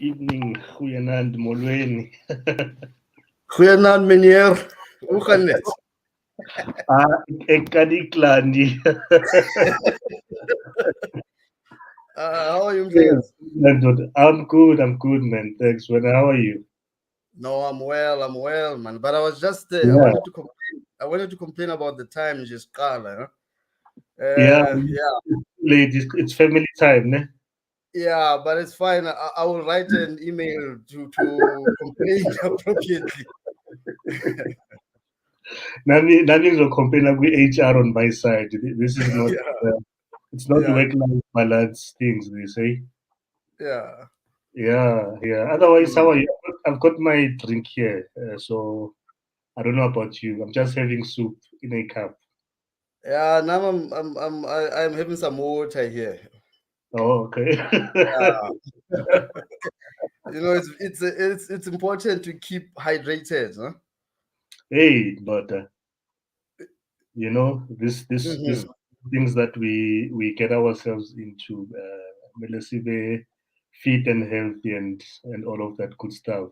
evening, goeienaand, molweni. Goeienaand meneer, hoe gaan dit? Ek kan nie kla nie. How are you, Mzez? I'm good, man. Thanks. How are you? No, I'm well, man. But I was just, I Yeah, wanted to complain about the time just Carla, huh? yeah. Yeah, Ladies, it's family time, ne? yeah, but it's fine. I will write an email to complain appropriately. Nami ngizocomplaina kwi-HR on my side. This is not, Yeah, it's not yeah, work-life balance things, they say. yeah. Yeah. Otherwise, how Mm. are you? I've got my drink here, so I don't know about you. I'm just having soup in a cup. Yeah, now I'm having some water here. Oh, okay. Yeah. It's important to keep hydrated, huh? Hey, but this Hmm. things that we get ourselves into, let's say we're fit and healthy and all of that good stuff.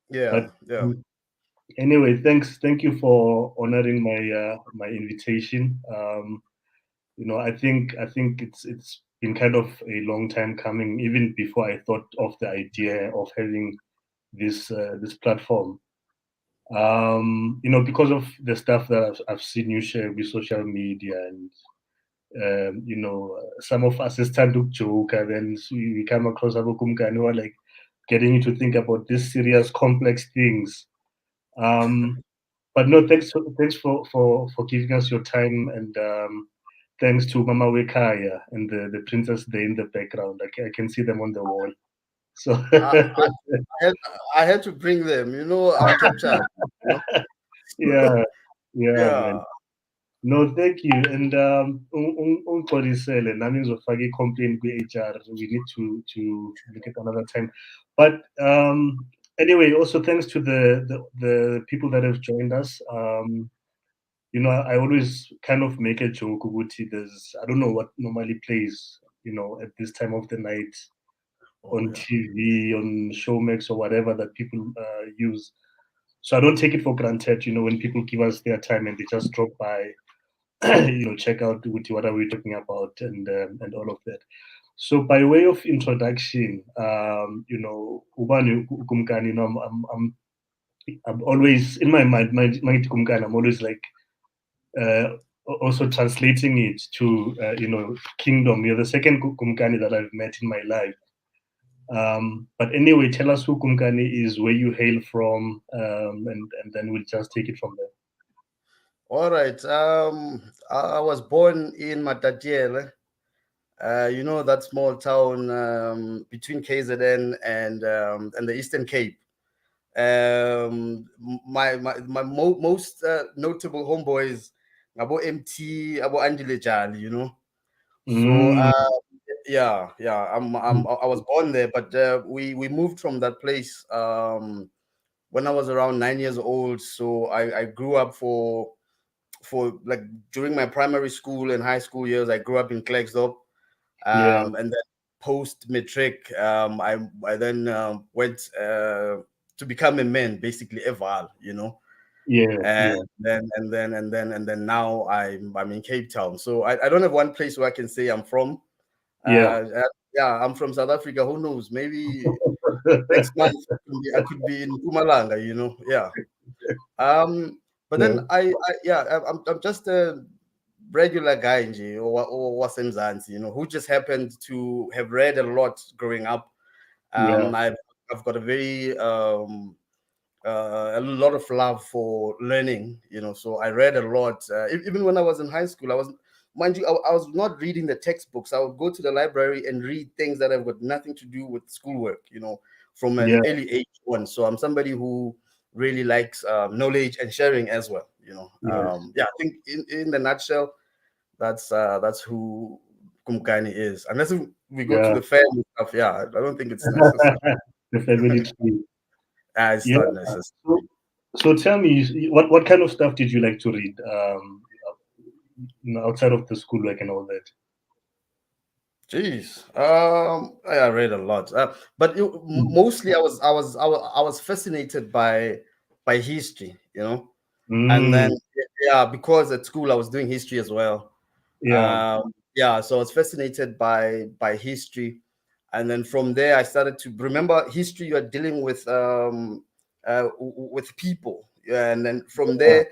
But Yeah, yeah. anyway, thank you for honoring my invitation. I think it's been kind of a long time coming, even before I thought of the idea of having this platform. Because of the stuff that I've seen you share with social media, and some of us is tend to joke, and then we come across Kumkani who are like getting you to think about these serious, complex things. Um, but no, thanks for giving us your time, and thanks to Mama Wekaya and the princess there in the background. I can see them on the wall. So I, I, I had I had to bring them. I'm captured. You know? yeah, yeah, man. Yeah. No, thank you. And ungixolisele nami ngizofaka i-complaint kwi-HR. We need to look at another time. But anyway, also thanks to the people that have joined us. I always kind of make a joke, Uguti. I don't know what normally plays, at this time of the night Oh on yeah. TV, on Showmax or whatever that people use. So I don't take it for granted, when people give us their time and they just drop by, check out what are we talking about and all of that. So by way of introduction, Ubani Kumkani, I'm always in my mind, my Kumkani, I'm always like uh, also translating it to kingdom. You're the second Kumkani that I've met in my life. But anyway, tell us who Kumkani is, where you hail from, and then we'll just take it from there. All right. I was born in Matatiele. That small town between KZN and the Eastern Cape. My most notable homeboys, Abo MT, Abo Andile Jali. So Mm, yeah, I was born there, but we moved from that place when I was around 9 years old. So I grew up for like during my primary school and high school years. I grew up in Klerksdorp, yeah, and then post matric, I then went to become a man, basically eval. yeah, And yeah, then now I'm in Cape Town. So I don't have one place where I can say I'm from. yeah. Yeah, I'm from South Africa. Who knows? Maybe next month I could be in Mpumalanga. Yeah. Um, but Yeah, then I'm just a regular guy nje, or wasemzansi, who just happened to have read a lot growing up. yeah, I've got a lot of love for learning, so I read a lot. Even when I was in high school, mind you, I was not reading the textbooks. I would go to the library and read things that have got nothing to do with schoolwork, from an yeah, early age on. So I'm somebody who really likes knowledge and sharing as well. yes, Yeah, I think in the nutshell, that's who Kumkani is. Unless we go to yeah. the family stuff, yeah, I don't think it's necessary. The family tree. It's Yeah. not necessary. So, so tell me, what kind of stuff did you like to read? Outside of the schoolwork and all that. Jeez. I read a lot, but Mm. mostly I was fascinated by history, you know, and then Mm. yeah, because at school I was doing history as well. Yeah. Yeah, so I was fascinated by history, and then from there I started to remember history. You are dealing with people, yeah, and then from Yeah.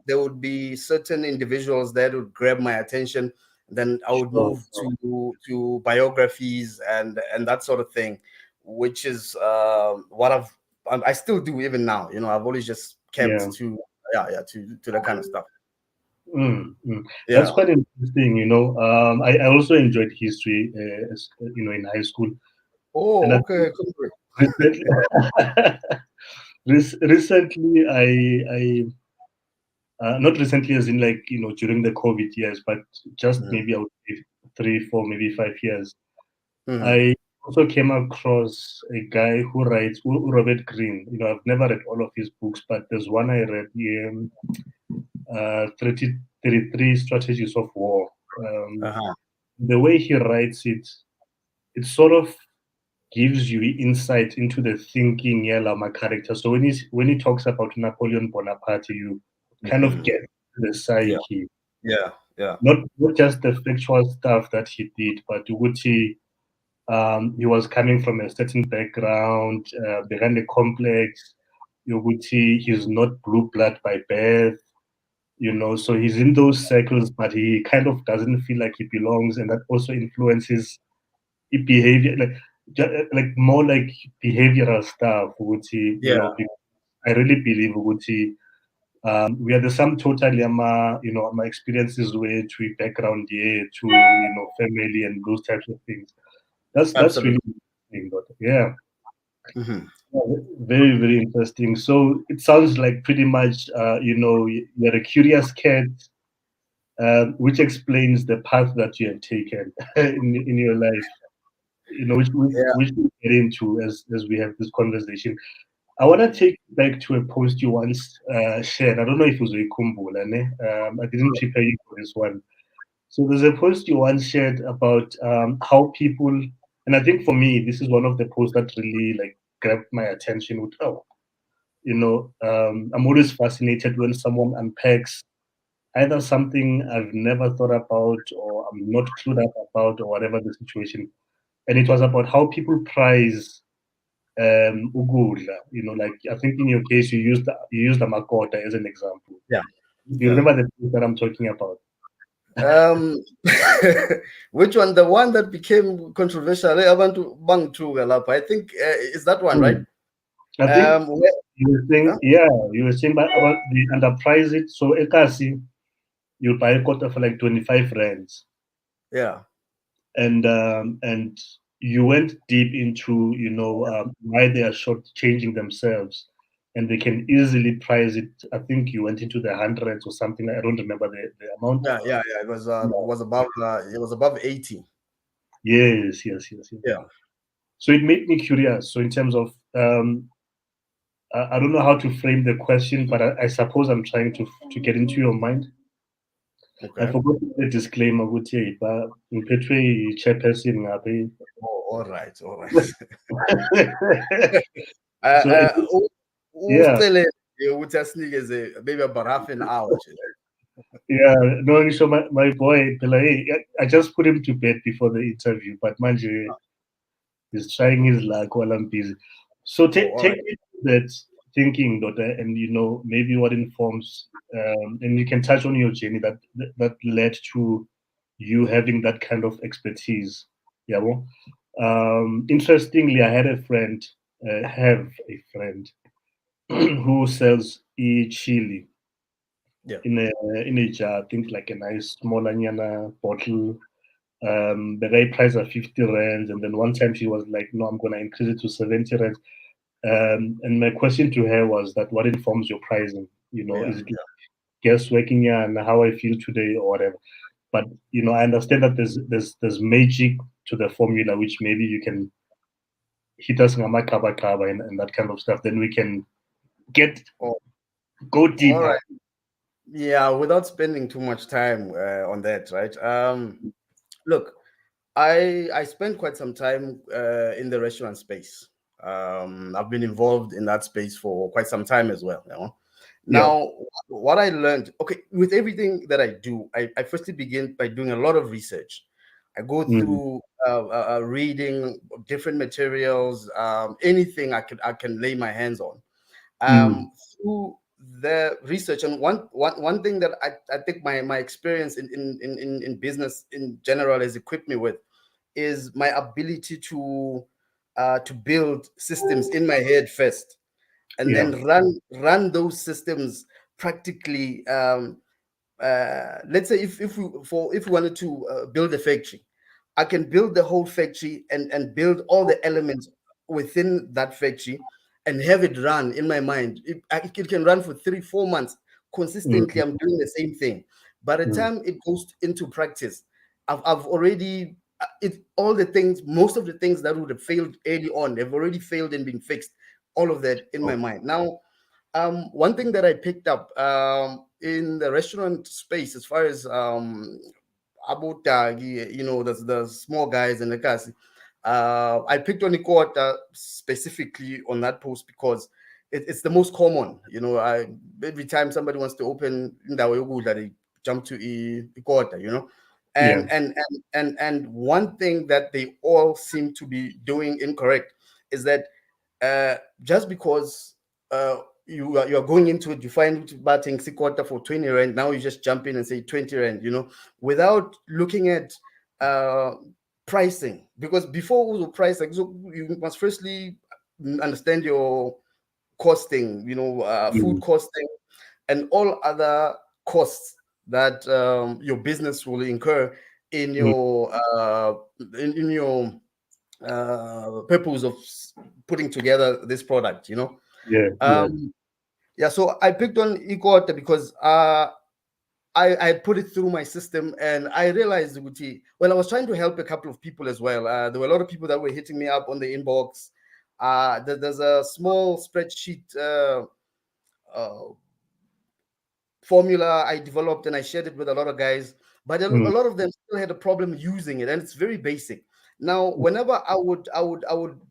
there would be certain individuals that would grab my attention. Then I would Sure. move to biographies and that sort of thing, which is what I still do even now. You know, I've always just Yeah. kept to to that kind of stuff. Mm. Mm. That's Yeah. quite interesting. I also enjoyed history, in high school, and Oh, I okay. think recently, recently, I not recently as in like during the COVID years, but just Mhm. maybe I would say 3, 4, maybe 5 years. Mhm. I also came across a guy who writes, Robert Greene. I've never read all of his books, but there's one I read, 33 Strategies of War. Um, Uh-huh. the way he writes it, it sort of gives you insight into the thinking Yelama character. So when he talks about Napoleon Bonaparte, you kind of Mhm. get the Yeah. psyche, Yeah. Yeah. not just the factual stuff that he did, but Uguti, he was coming from a certain background, behind a complex. Uguti, he's not blue blood by birth, so he's in those circles, but he kind of doesn't feel like he belongs, and that also influences his behavior, like more like behavioral stuff. Uguti, Yeah. I really believe Uguti, we are the sum total my experiences way to background here to family and those types of things. That's Absolutely. really interesting, but yeah. Mhm. Yeah, very, very interesting. So it sounds like pretty much, you're a curious cat, which explains the path that you have taken in your life. Yeah. Which we'll get into as we have this conversation. I want to take you back to a post you once shared. I don't know if it was a Kumbula, ne? I didn't prepare you for this one. So there's a post you once shared about how people, and I think for me, this is one of the posts that really like grabbed my attention. With I'm always fascinated when someone unpacks either something I've never thought about or I'm not clued up about or whatever the situation. And it was about how people price ukudla. Like I think in your case you used the makota as an example. Yeah. Do you Yeah. remember the post that I'm talking about? Um, which one? The one that became controversial. I want to bang through I think is that one, right? Hmm. I think Where, you were saying, huh? yeah, you were saying about the underprice it. So Ekasi, you buy a quota for like 25 rands, Yeah. and you went deep into why they are short changing themselves, and they can easily price it. I think you went into the hundreds or something. I don't remember the amount. Yeah. Yeah. Yeah. It was above 80. Yes, yes, yes, yes. Yeah. So it made me curious. So in terms of I don't know how to frame the question, but I suppose I'm trying to get into your mind. I Okay. forgot the disclaimer ukuthi ngiphethwe yi-chairperson ngabe. Oh, all right. All right. So it is, yeah, Ucele ukuthi asinikeze maybe about half an hour nje. yeah. No, so my boy phela, hey, I just put him to bed before the interview, but manje he's trying his luck while I'm busy. So Oh, all take right. me to that thinking, daughter, and maybe what informs, and you can touch on your journey that led to you having that kind of expertise. Yeah. Well, interestingly, I had a friend, have a friend who sells chili Yeah. in a jar. I think like a nice small anyana bottle. The guy priced at 50 rands, and then one time she was like, "No, I'm gonna increase it to 70 rands." And my question to her was that what informs your pricing? Yeah. Is it guessworking and how I feel today or whatever? But I understand that there's magic to the formula, which maybe you can hit us ngamakaba and that kind of stuff. Then we can get Oh, go all deeper. right. Yeah, without spending too much time on that, right? Look, I spent quite some time in the restaurant space. I've been involved in that space for quite some time as well. You know? Yeah. Now, what I learned, okay, with everything that I do, I firstly begin by doing a lot of research. I go Mm. through reading different materials, anything I can lay my hands on. Mm. Through the research, and one thing that I think my experience in business in general has equipped me with is my ability to build systems in my head first, and Yeah. then run those systems practically. Let's say if we wanted to build a factory, I can build the whole factory and build all the elements within that factory and have it run in my mind. It can run for 3-4 months consistently. Mm. I'm doing the same thing. By the Mm. time it goes into practice, I've already all the things, most of the things that would have failed early on, have already failed and been fixed. All of that in my Oh, mind now. One thing that I picked up in the restaurant space, as far as about the small guys in the cast, I picked on Ikota specifically on that post because it's the most common. Every time somebody wants to open Ndawo Yokuda, they jump to Ikota. yeah. And one thing that they all seem to be doing incorrect is that just because you are going into it, you find batting quarter for 20 rand. Now you just jump in and say 20 rand, without looking at uh, pricing. Because before we price, like, so you must firstly understand your costing, food Mm. costing, and all other costs that your business will incur in Mm. your in your purpose of putting together this product. Yeah. Yeah. Um, yeah, so I picked on equator because I put it through my system and I realized, Guti, well, I was trying to help a couple of people as well. There were a lot of people that were hitting me up on the inbox. There's a small spreadsheet uh, formula I developed and I shared it with a lot of guys, but a Mm. lot of them still had a problem using it, and it's very basic. Now, whenever I would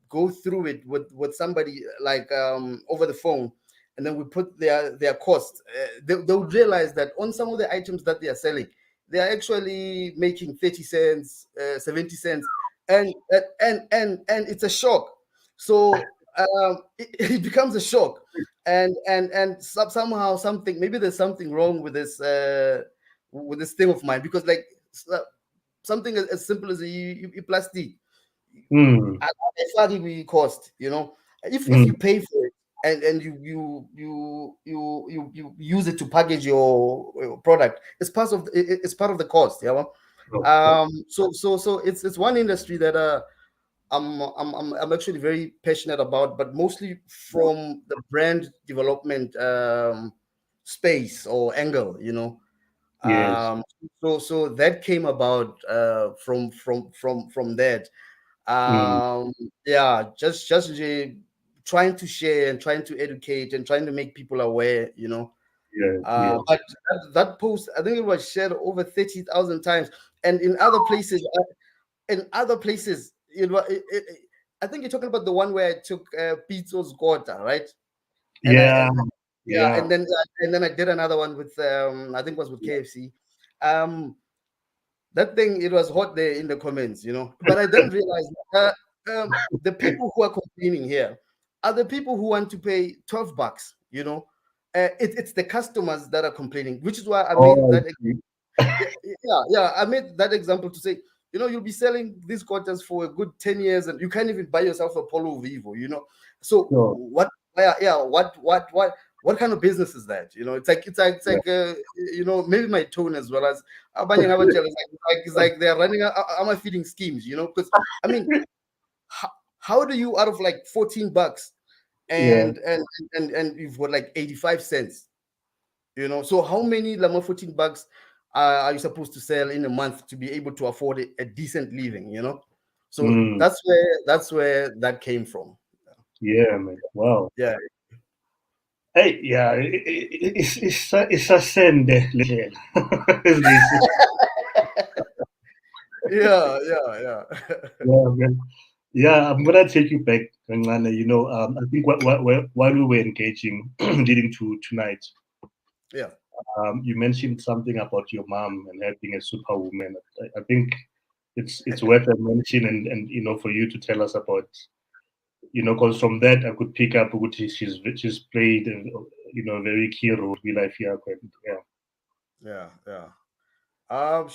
go through it with somebody like over the phone, and then we put their costs, they would realize that on some of the items that they are selling, they are actually making 30 cents, 70 cents, and it's a shock. So it becomes a shock, and somehow something, maybe there's something wrong with this thing of mine, because like something as simple as a plastic Mm. we cost, if Mm. you pay for it, and you use it to package your product, it's part of the cost. Okay. So it's one industry that I'm actually very passionate about, but mostly from the brand development space or angle. Yes. Um, so that came about from that. Mm. Um, yeah, just trying to share and trying to educate and trying to make people aware. Yeah. Yeah. But that post, I think it was shared over 30,000 times, and in other places, I think you're talking about the one where I took Pizzo's Gota, right? And Yeah. yeah, Yeah. and then I did another one with I think it was with KFC. Um, that thing, it was hot there in the comments. But I then realized the people who are complaining here are the people who want to pay $12. It's the customers that are complaining, which is why I made Oh, that. I see. Yeah. I made that example to say, you'll be selling these quarters for a good 10 years and you can't even buy yourself a Polo Vivo. So Sure. what? Yeah. What kind of business is that? Yeah. maybe my tone as well as abanye ngabajela, it's like they're running a feeding schemes. Because I mean, how do you, out of like $14 Yeah. and you've got like 85 cents? So how many Lama $14 are you supposed to sell in a month to be able to afford a decent living? So Mm. that's where that came from. Yeah, man. Wow. Yeah. Hey, yeah, isasende le ndlela. As they say. Yeah. Yeah, man. Yeah, I'm gonna take you back, Ngane. I think while we were engaging, leading to tonight, Yeah. you mentioned something about your mom and her being a superwoman. I think it's worth a mention, and for you to tell us about, because from that I could pick up what she's played, a very key role in life here. Yeah. Yeah.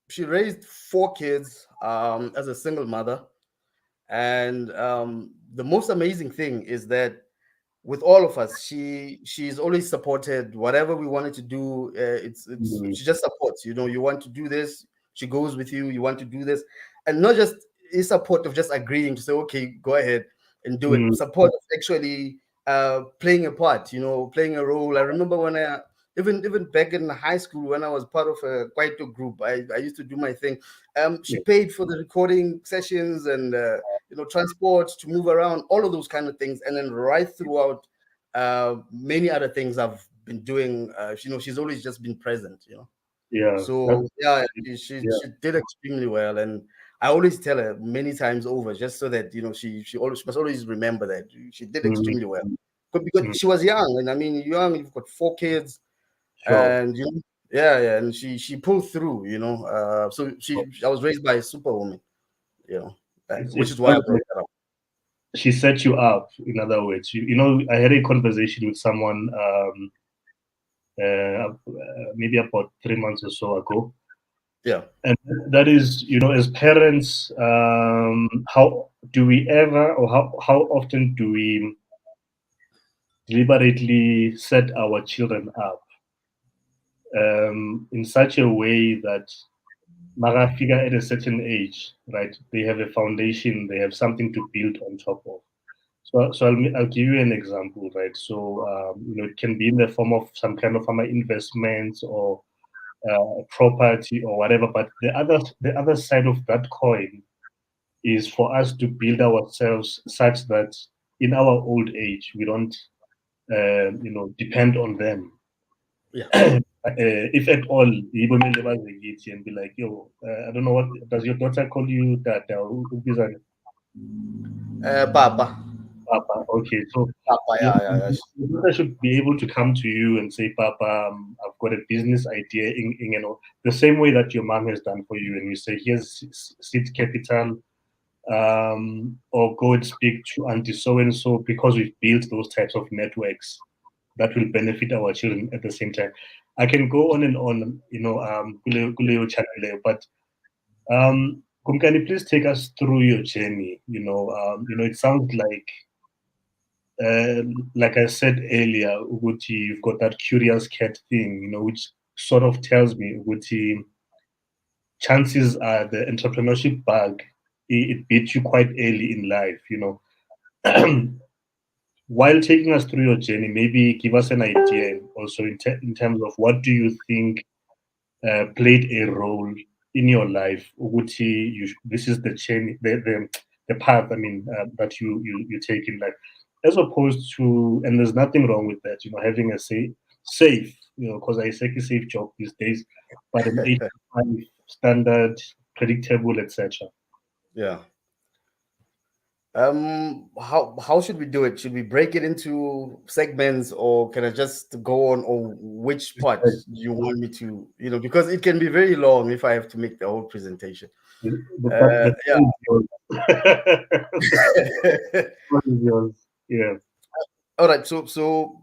She raised 4 kids as a single mother, and the most amazing thing is that with all of us, she's always supported whatever we wanted to do. It's Mm, she just supports. You want to do this, she goes with you. You want to do this, and not just is support of just agreeing to say okay, go ahead and do it. mm, Support of actually playing a part. Playing a role. I remember when I even back in high school when I was part of a Kwaito group, I used to do my thing. She yeah, paid for the recording sessions and transport to move around, all of those kind of things, and then right throughout many other things I've been doing. She's always just been present. yeah. So yeah, Yeah. she did extremely well, and I always tell her many times over, just so that she must always remember that she did Mm, extremely well. Because mm, she was young, and I mean, young, you've got 4 kids, sure. and yeah, and she pulled through. So I was raised by a superwoman, which It's is why I not brought like that up. she set you up. In other words, I had a conversation with someone maybe about 3 months or so ago, Yeah. and that is, as parents, how do we ever, or how often do we deliberately set our children up in such a way that Marafika at a certain age, right? They have a foundation, they have something to build on top of. So I'll give you an example, right? So it can be in the form of some kind of investments or property or whatever. But the other side of that coin is for us to build ourselves such that in our old age we don't depend on them. Yeah. If at all, ibonele bazikithi and be like, yo, I don't know, what does your daughter call you, Tata? Ubiza Papa. Papa? Okay, so Papa. your Yeah. your daughter should be able to come to you and say, Papa, I've got a business idea the same way that your mom has done for you, and you say, here's seed capital, or go and speak to auntie so and so, because we've built those types of networks that will benefit our children at the same time. I can go on and on, kuleo channel, but Kumkani, please take us through your journey. It sounds uh, like I said earlier, Uguti, you've got that curious cat thing, which sort of tells me, Uguti, chances are the entrepreneurship bug, it beat you quite early in life. While taking us through your journey, maybe give us an idea also in terms of what do you think played a role in your life. Uguti, this is the journey, the path. I mean, that you take in life, as opposed to, and there's nothing wrong with that. Having a safe, because I say a safe job these days, but an 8 to 5 standard, predictable, etc. Yeah. How should we do it? Should we break it into segments, or can I just go on? Or which part do you want me to? Because it can be very long if I have to make the whole presentation. The Yeah. floor is yours. The floor is yours. Yeah, All right. So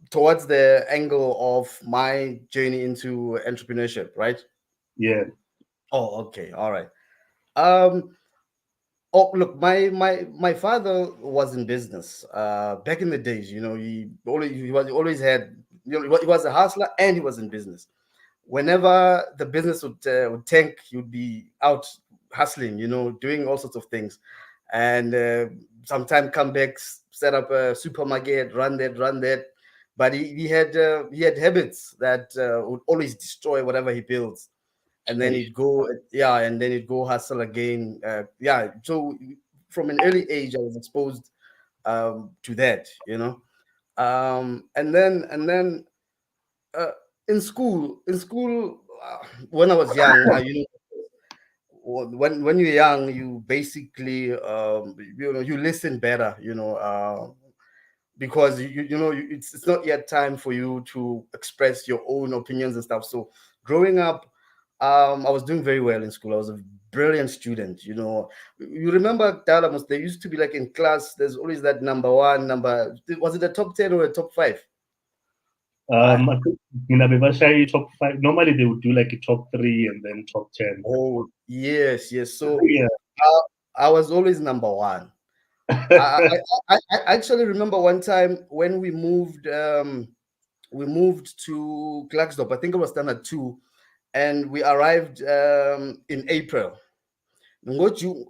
towards the angle of my journey into entrepreneurship, right? yeah, Oh, okay. All right. Um, Oh, look, my father was in business. Back in the days, he always had, he was a hustler and he was in business. Whenever the business would tank, he would be out hustling, doing all sorts of things, and sometime come back, set up a supermarket, run that. But he had habits that would always destroy whatever he builds, and then Hey, he'd go, yeah, and then he'd go hustle again. Yeah, so from an early age I was exposed to that, and then uh, in school when I was young, when you're young, you basically you listen better, because it's not yet time for you to express your own opinions and stuff. So growing up, I was doing very well in school. I was a brilliant student. You remember Dalamos? There used to be like in class. There's always that number one, number. Was it a top 10 or a top 5? I think top 5. Normally they would do like a top 3 and then top 10. Oh yes. So Yeah. I was always number one. I actually remember one time when we moved to Klaksdorp. I think it was standard 2, and we arrived in April. June,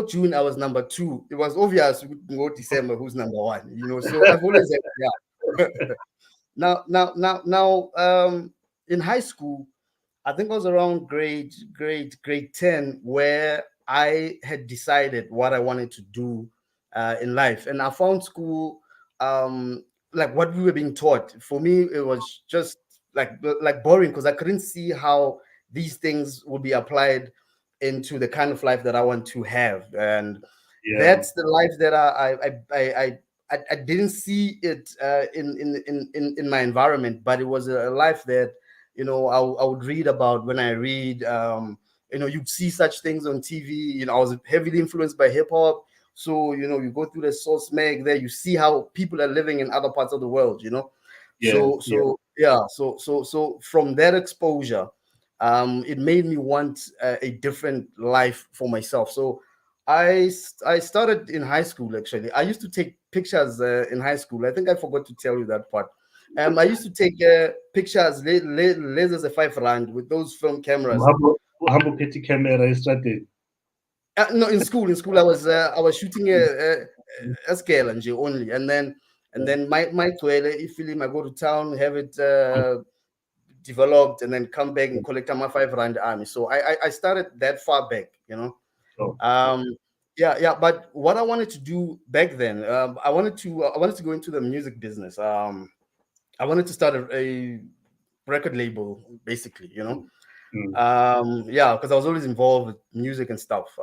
June, I was number 2. It was obvious go December who's number 1. So I've always yeah. Now, in high school, I think it was around grade 10 where I had decided what I wanted to do in life, and I found school like what we were being taught. For me, it was just like boring because I couldn't see how these things would be applied into the kind of life that I want to have, and that's the life that I didn't see it in my environment, but it was a life that I would read about when I read. You'd see such things on TV. I was heavily influenced by hip hop. So, you go through the source mag there, you see how people are living in other parts of the world, So from that exposure, it made me want a different life for myself. So I started in high school, actually. I used to take pictures in high school. I think I forgot to tell you that part. I used to take pictures, lasers at 5 rand with those film cameras. Humble petty camera started. No, in school, I was shooting a scale and only, and then my film, I go to town, have it developed, and then come back and collect my 5 rand army. So I started that far back, Yeah. But what I wanted to do back then, I wanted to go into the music business. I wanted to start a record label, basically, because I was always involved with music and stuff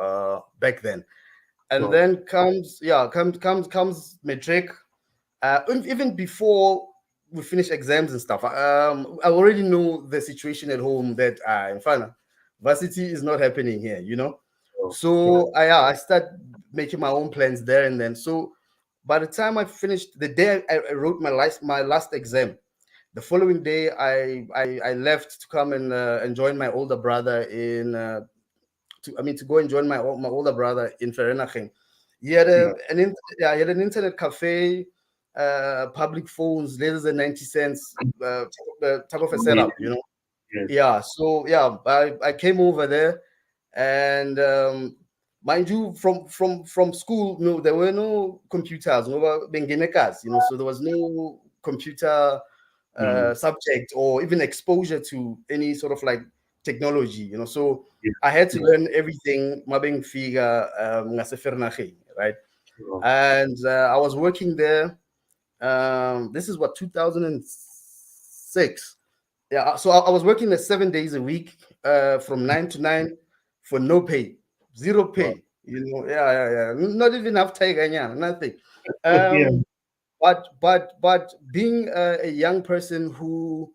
back then. And then comes matric. Even before we finish exams and stuff, I already know the situation at home that in fact varsity is not happening here, So I start making my own plans there and then. So by the time I finished, the day I wrote my last exam, the following day I left to come and join my older brother to go and join my older brother in Vereeniging. He had he had an internet cafe, public phones, less than 90 cents, type of a setup, Yeah. So I came over there, and mind you, from school, there were no computers, no bengenekas, so there was no computer subject or even exposure to any sort of like technology, So I had to learn everything, mabeng figure, right? And I was working there. This is what 2006. Yeah, so I was working 7 days a week, from 9 to 9 for no pay, zero pay. Yeah. Not even half tiger, nothing. But being a young person who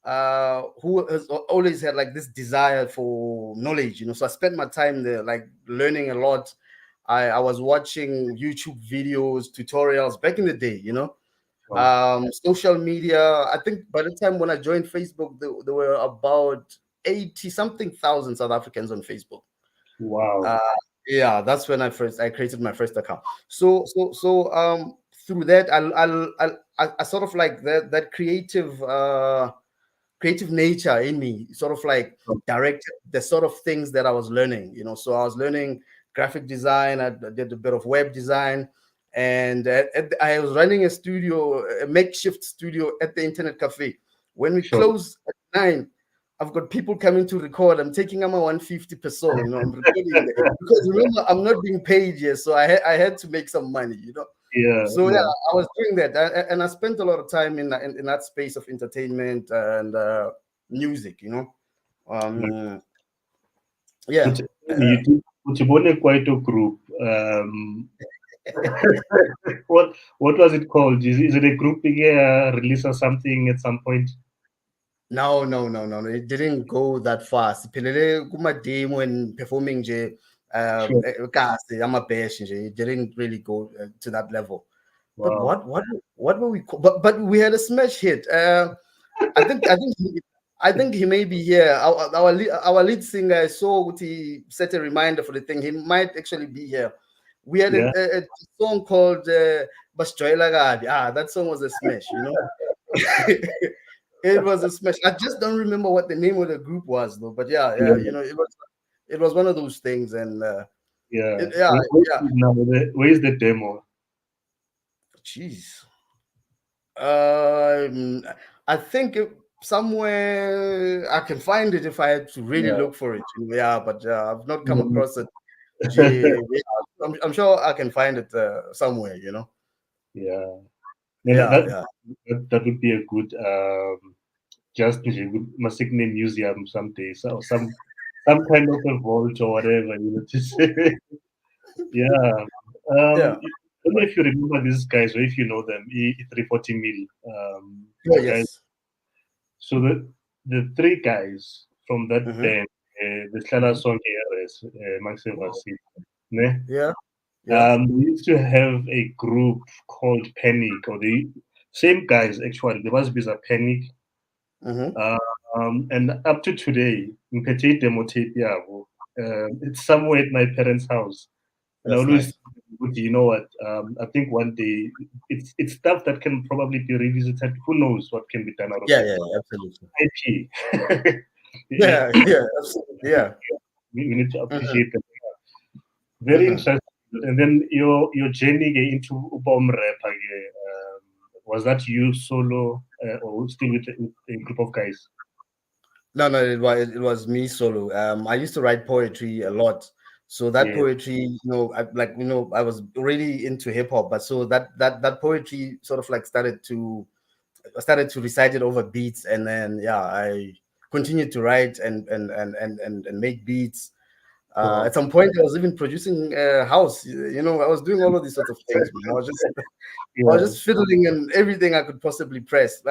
has always had like this desire for knowledge, so I spent my time there like learning a lot. I was watching YouTube videos, tutorials back in the day, social media. I think by the time when I joined Facebook, there were about 80 something thousand South Africans on Facebook. Wow. Yeah, that's when I created my first account. So through that, I sort of like that creative nature in me sort of like directed the sort of things that I was learning, So I was learning graphic design. I did a bit of web design, and I was running a studio, a makeshift studio at the internet cafe. When we close at 9, I've got people coming to record. I'm taking them a 150 per song, I'm recording because remember, I'm not being paid yet, so I had to make some money, So I was doing that, and I spent a lot of time in that space of entertainment and music, Yeah. You did quite a group. What was it called? Is it a group release or something at some point? No. It didn't go that fast. Siphelele kuma-demo and performing nje Sure. kasi ama-bash nje. It didn't really go to that level. But Wow. what were we call, but we had a smash hit. I think he may be here. Our lead singer, I saw he set a reminder for the thing. He might actually be here. We had Yeah. a song called Basjoyla Gabi. That song was a smash, you know. It was a smash. I just don't remember what the name of the group was though. But yeah, you Yeah. know, it was one of those things, and Yeah. yeah, yeah. Where is the demo? Jeez. I think somewhere I can find it if I had to really Yeah. look for it. Yeah, but I've not come Mm. across it. Yeah, I'm sure I can find it somewhere. You know. Yeah. Yeah, yeah, That would be a good just Masikne museum someday. So some kind of a vault or whatever, to say. Yeah. yeah. I don't know if you remember these guys or if you know them, 340 mil. Oh, The guys. yes. So the three guys from that Mm-hmm. band, the Hlala Sonke Ares, Maxim Vasi, ne? Yeah, yeah. We used to have a group called Panic, or the same guys actually. There was a Panic, Mm-hmm. and up to today, in Petit Demo Tape, it's somewhere at my parents' house. And I That's always, nice. you know what? I think one day it's stuff that can probably be revisited. Who knows what can be done out of Yeah, it? yeah, But absolutely. IP, Yeah, yeah, absolutely. Yeah. we need to Mm-hmm. appreciate them. Very Mm-hmm. interesting. And then your journey into Ubom rap, was that you solo or still with a group of guys? No, it was me solo. I used to write poetry a lot. So that Yeah, poetry, I was really into hip hop, but so that poetry sort of like started to recite it over beats, and then yeah, I continued to write and make beats. At sure. some point, I was even producing a house. I was doing all of these sorts of things, man. I was Yeah, just fiddling and everything I could possibly press.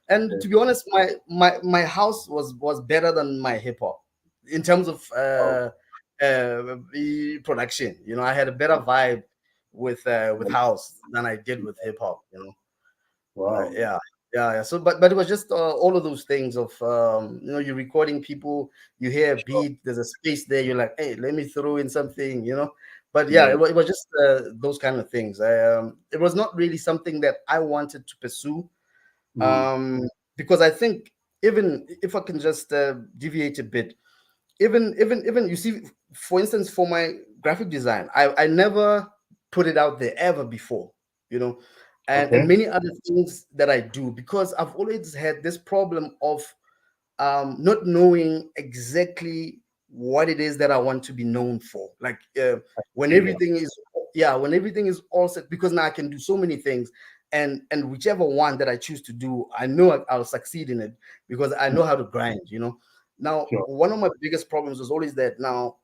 And yeah. to be honest, my house was better than my hip hop in terms of Wow. the production. I had a better vibe with house than I did with hip hop. Wow. Yeah, yeah. So, but it was just all of those things of you're recording people, you hear a Sure. beat, there's a space there, you're like, hey, let me throw in something. But yeah, Yeah. it was just those kind of things. It was not really something that I wanted to pursue, Mm. um, because I think even if I can just deviate a bit, even you see, for instance, for my graphic design, I never put it out there ever before, you know and Okay. many other things that I do, because I've always had this problem of not knowing exactly what it is that I want to be known for. Like when Yeah. everything is, when everything is all set, because now I can do so many things, and whichever one that I choose to do, I know I'll succeed in it because I know how to grind. Now, Sure. one of my biggest problems was always that, now,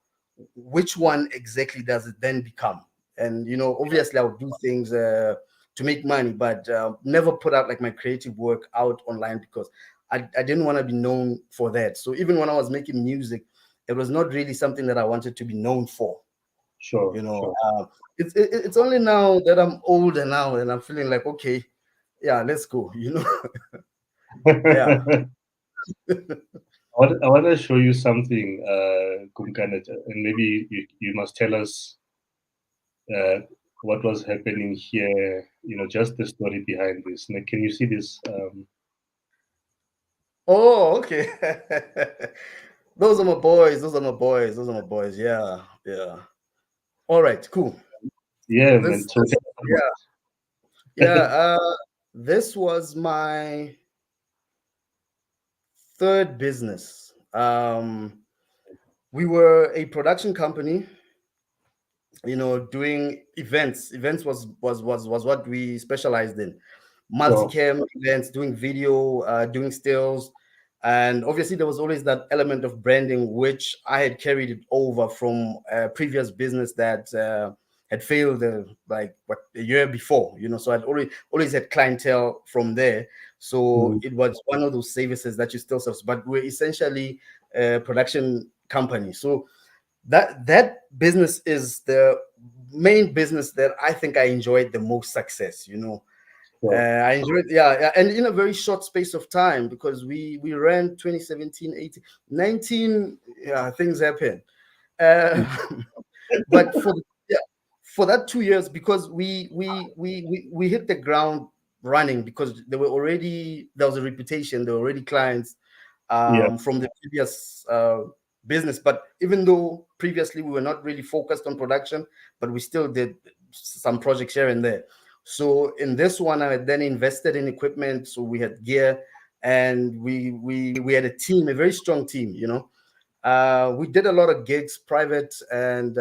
which one exactly does it then become? And obviously, I would do things to make money, but never put out like my creative work out online, because I didn't want to be known for that. So even when I was making music, it was not really something that I wanted to be known for. Sure. You know, Sure. it's only now that I'm older now and I'm feeling like, okay, yeah, let's go. Yeah. I want to show you something, Kumkani, and maybe you must tell us uh, what was happening here. Just the story behind this. Now, can you see this? Oh, okay. Those are my boys. Those are my boys. Those are my boys. Yeah, yeah. All right, cool. Yeah, man. This, So this yeah, yeah. This was my third business. We were a production company, doing events. Events was what we specialized in. sure. Multicam events, doing video, doing stills, And obviously, there was always that element of branding, which I had carried it over from a previous business that had failed like a year before, So I'd always had clientele from there. So it was one of those services that you still serve, but we're essentially a production company. So that business is the main business that I think I enjoyed the most success. I enjoyed, and in a very short space of time, because we ran 2017, 18, 19, things happen. But for that 2 years, because we hit the ground running, because there was a reputation, there were already clients from the previous business. But even though previously we were not really focused on production, but we still did some projects here and there. So in this one, I had then invested in equipment. So we had gear, and we had a team, a very strong team. We did a lot of gigs, private and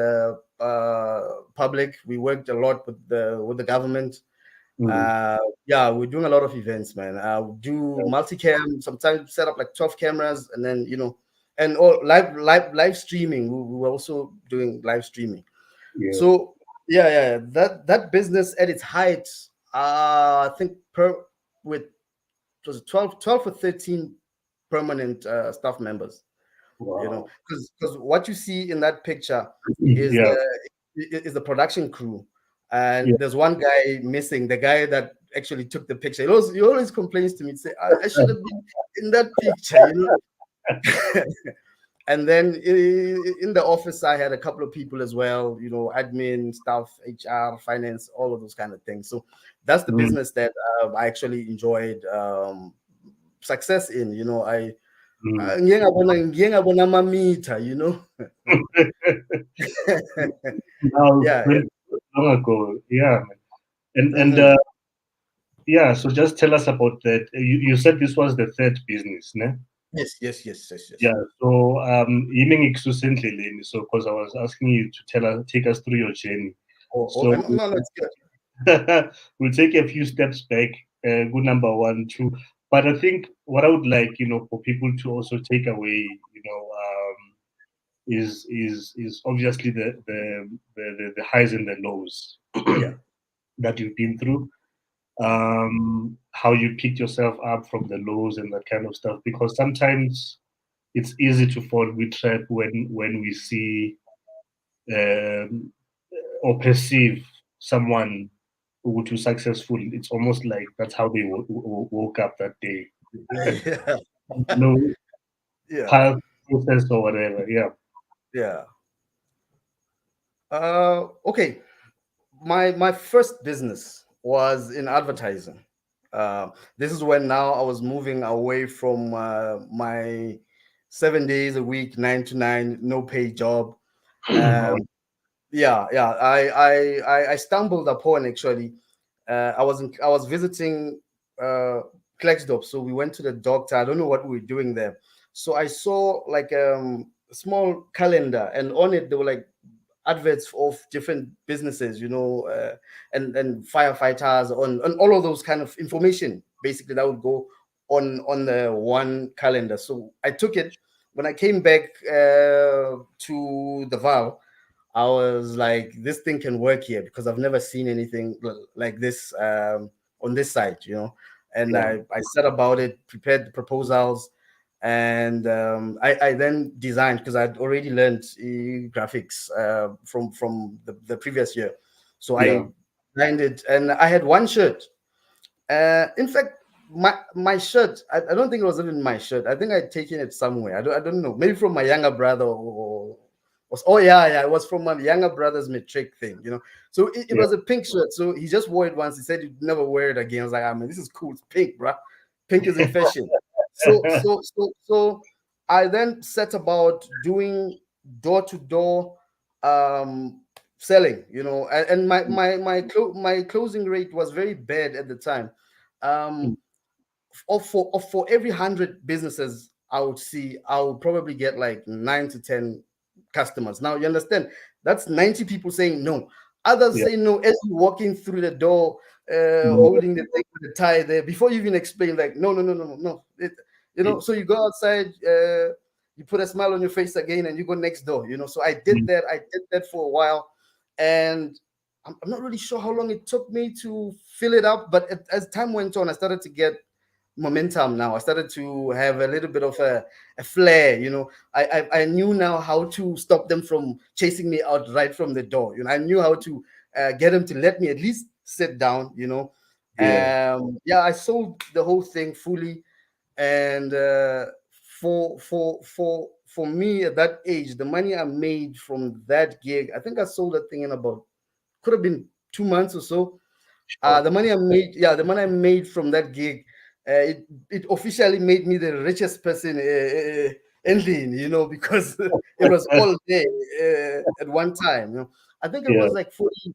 public. We worked a lot with the government. We're doing a lot of events, man. We do multicam, sometimes set up like 12 cameras, and then and all live streaming. We were also doing live streaming. So that business at its height, I think with it was 12 or 13 permanent staff members. Wow. Because what you see in that picture is the production crew, and there's one guy missing, the guy that actually took the picture. He always complains to me, say, I should have been in that picture. And then in the office, I had a couple of people as well, admin, staff, HR, finance, all of those kind of things. So that's the business that I actually enjoyed success in. Ngike ngabona ama-meter, Now, long ago, so just tell us about that. You said this was the third business, ne? Yes. Yeah. So, so because I was asking you to take us through your journey. No, it's good. We'll take a few steps back. Good number 1, 2. But I think what I would like, for people to also take away, is obviously the highs and the lows that you've been through. How you picked yourself up from the lows and that kind of stuff, because sometimes it's easy to fall with trap when we see or perceive someone who was successful. It's almost like that's how they woke up that day. Past process or whatever. Okay, my first business was in advertising. This is when now I was moving away from my 7 days a week, 9 to 9, no pay job. I stumbled upon, actually. I was visiting Klerksdorp, so we went to the doctor. I don't know what we were doing there. So I saw like a small calendar, and on it there were like adverts of different businesses, and firefighters on all of those kind of information, basically, that would go on the one calendar. So I took it. When I came back to the Val, I was like, this thing can work here, because I've never seen anything like this on this site, And I set about it, prepared the proposals, and I then designed, because I'd already learned graphics from the previous year. So I designed it, and I had one shirt. In fact, my shirt, I don't think it was even my shirt. I think I'd taken it somewhere. I don't know, maybe from my younger brother, or it was from my younger brother's matric thing, So it was a pink shirt. So he just wore it once. He said he'd never wear it again. I was like, man, this is cool. It's pink, bro. Pink is in fashion. So I then set about doing door-to-door selling, and my closing rate was very bad at the time. For every 100 businesses I would probably get like 9 to 10 customers. Now you understand, that's 90 people saying no. Others say no as you're walking through the door, holding the thing with the tie there, before you even explain, like, no. So you go outside, you put a smile on your face again, and you go next door. So I did that for a while, and I'm not really sure how long it took me to fill it up, but as time went on, I started to get momentum. Now I started to have a little bit of a flair. I knew now how to stop them from chasing me out right from the door. I knew how to get them to let me at least sit down. I sold the whole thing fully, and for me at that age, the money I made from that gig, I think I sold that thing in about, could have been 2 months or so. The money I made from that gig, it officially made me the richest person in Lean, because it was all there at one time. I think it was like 40.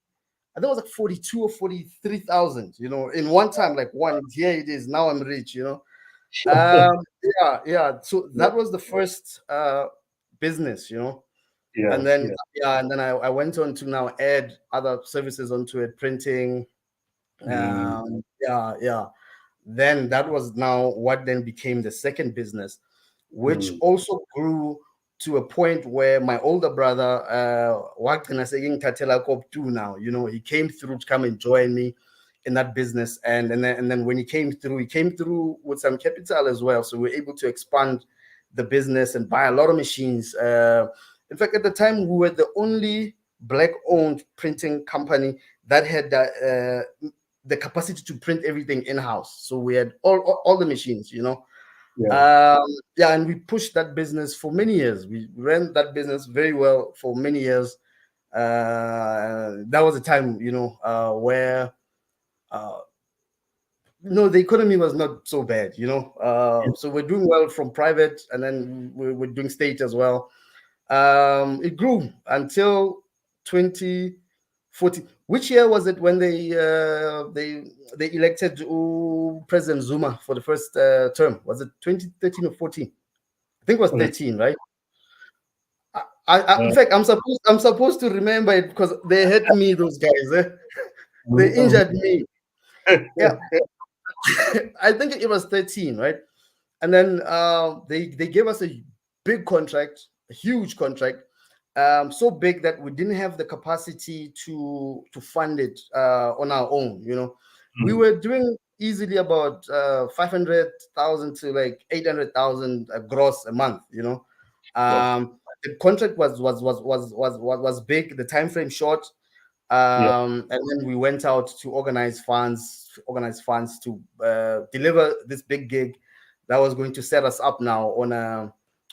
I think it was like 42 or 43,000. In one time, like here it is. Now I'm rich. So that was the first business. And then I went on to now add other services onto it, printing. Then that was now what then became the second business, which also grew to a point where my older brother worked in a saying Tatela Cop 2 now. He came through to come and join me in that business, and then when he came through with some capital as well, so we were able to expand the business and buy a lot of machines. In fact, at the time, we were the only black-owned printing company that had the capacity to print everything in-house. So we had all the machines, and we pushed that business for many years. We ran that business very well for many years. That was a time, where the economy was not so bad, so we're doing well from private, and then we're doing state as well. It grew until 2014. Which year was it when they elected President Zuma for the first term? Was it 2013 or 14? I think it was 13, right? In fact, I'm supposed to remember it because they hit me, those guys. They injured me. Yeah, I think it was 13, right? And then they gave us a big contract, a huge contract, so big that we didn't have the capacity to fund it on our own. We were doing easily about 500,000 to like 800,000 gross a month. The contract was big, the time frame short, and then we went out to organize funds to deliver this big gig that was going to set us up now on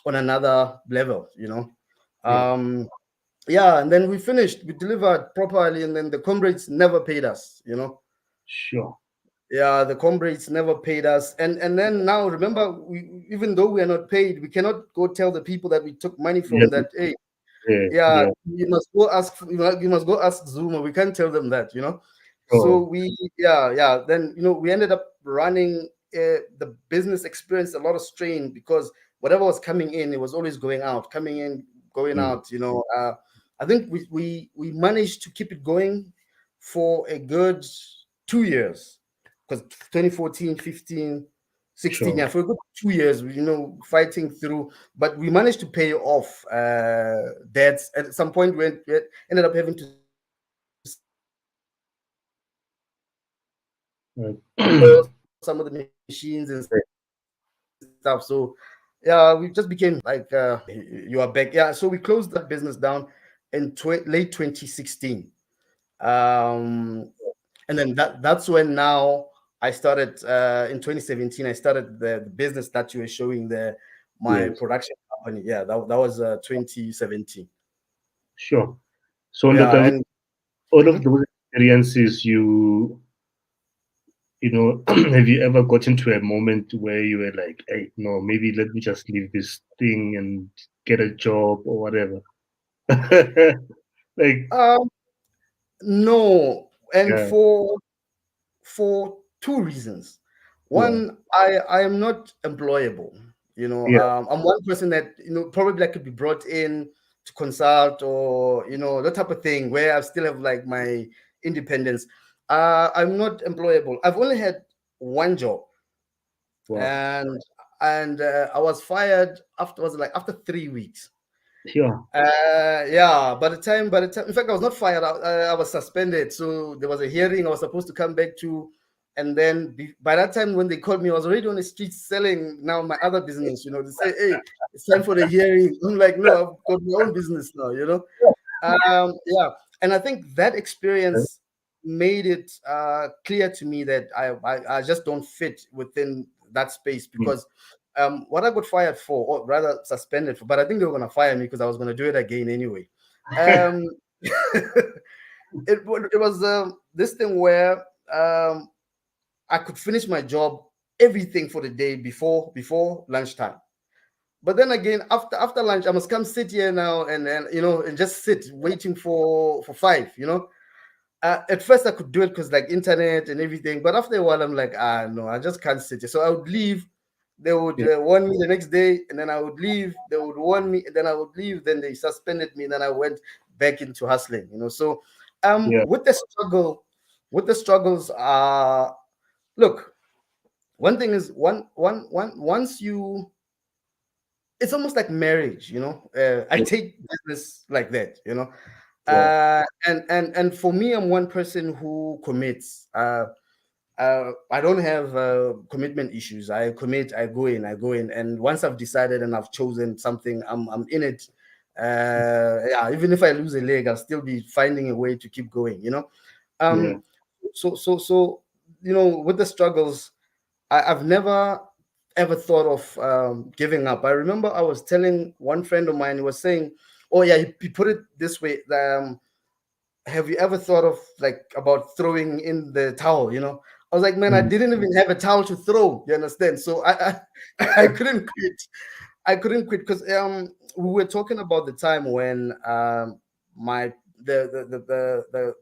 another level. And then we finished, we delivered properly, and then the comrades never paid us. Sure. Yeah, the comrades never paid us, and then now remember, even though we are not paid, we cannot go tell the people that we took money from that. Hey, you must go ask. You must go ask Zuma. We can't tell them that. So then we ended up running. The business experienced a lot of strain because whatever was coming in, it was always going out, coming in, going out. I think we managed to keep it going for a good 2 years, because 2014, 15, 16, for a good 2 years, fighting through, but we managed to pay off debts. At some point, we ended up having to some of the machines and stuff. So we just became like you are back. So we closed that business down in late 2016. And then that's when now I started in 2017. I started the business that you were showing there, my production company. That was 2017. Sure. So all of those experiences, have you ever gotten to a moment where you were like, hey, no, maybe let me just leave this thing and get a job or whatever? Like, no, and for two reasons. One, I am not employable. I'm one person that probably I could be brought in to consult, or that type of thing, where I still have like my independence. I'm not employable. I've only had one job, and and I was fired after 3 weeks. Sure. Yeah, in fact, I was not fired. I was suspended. So there was a hearing I was supposed to come back to. And then by that time, when they called me, I was already on the streets selling now my other business. They say, hey, it's time for the hearing. I'm like, no, I've got my own business now. Yeah. And I think that experience made it clear to me that I just don't fit within that space, because what I got fired for, or rather suspended for, but I think they were going to fire me because I was going to do it again anyway. It was this thing where I could finish my job, everything for the day before lunchtime. But then again, after lunch, I must come sit here now and just sit waiting for 5. At first I could do it because like internet and everything, but after a while I'm like, no, I just can't sit here. So I would leave. They would warn me the next day, and then I would leave. They would warn me, and then I would leave. Then they suspended me, and then I went back into hustling. So with the struggles, look, one thing is once you, it's almost like marriage. I take business like that. And for me, I'm one person who commits. I don't have commitment issues. I commit, I go in, and once I've decided and I've chosen something, I'm in it. Yeah, even if I lose a leg, I'll still be finding a way to keep going. So with the struggles, I've never ever thought of giving up. I remember I was telling one friend of mine, he was saying, oh yeah, he put it this way, have you ever thought of about throwing in the towel? I was like, man, I didn't even have a towel to throw. You understand? So I couldn't quit. I couldn't quit because we were talking about the time when the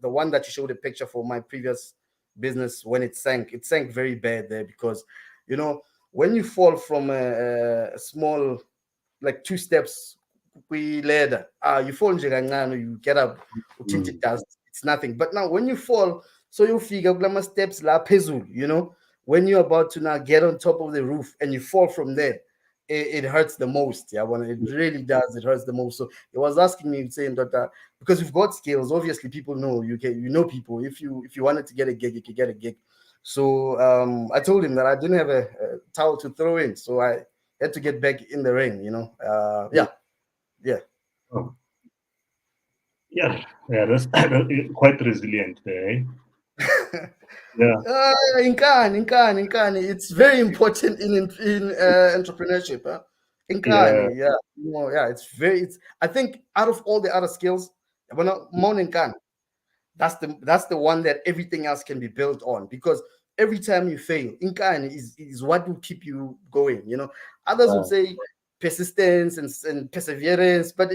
one that you showed a picture for my previous business, when it sank very bad there, because when you fall from a small, like 2 steps ladder, you fall nje kancane, you get up, it dust, it's nothing. But now when you fall, so you figure kulama steps la phezulu, when you're about to now get on top of the roof and you fall from there, it hurts the most. Yeah, when it really does, it hurts the most. So he was asking me, saying that because you've got skills, obviously people know people. If you wanted to get a gig, you could get a gig. So I told him that I didn't have a towel to throw in, so I had to get back in the ring. Yeah. Oh. Yeah, that's quite resilient there. Eh? Yeah. Inkani. It's very important in entrepreneurship. Inkani, yeah. It's I think out of all the other skills, more Inkani. That's the one that everything else can be built on, because every time you fail, Inkani is what will keep you going. Others would say persistence and perseverance, but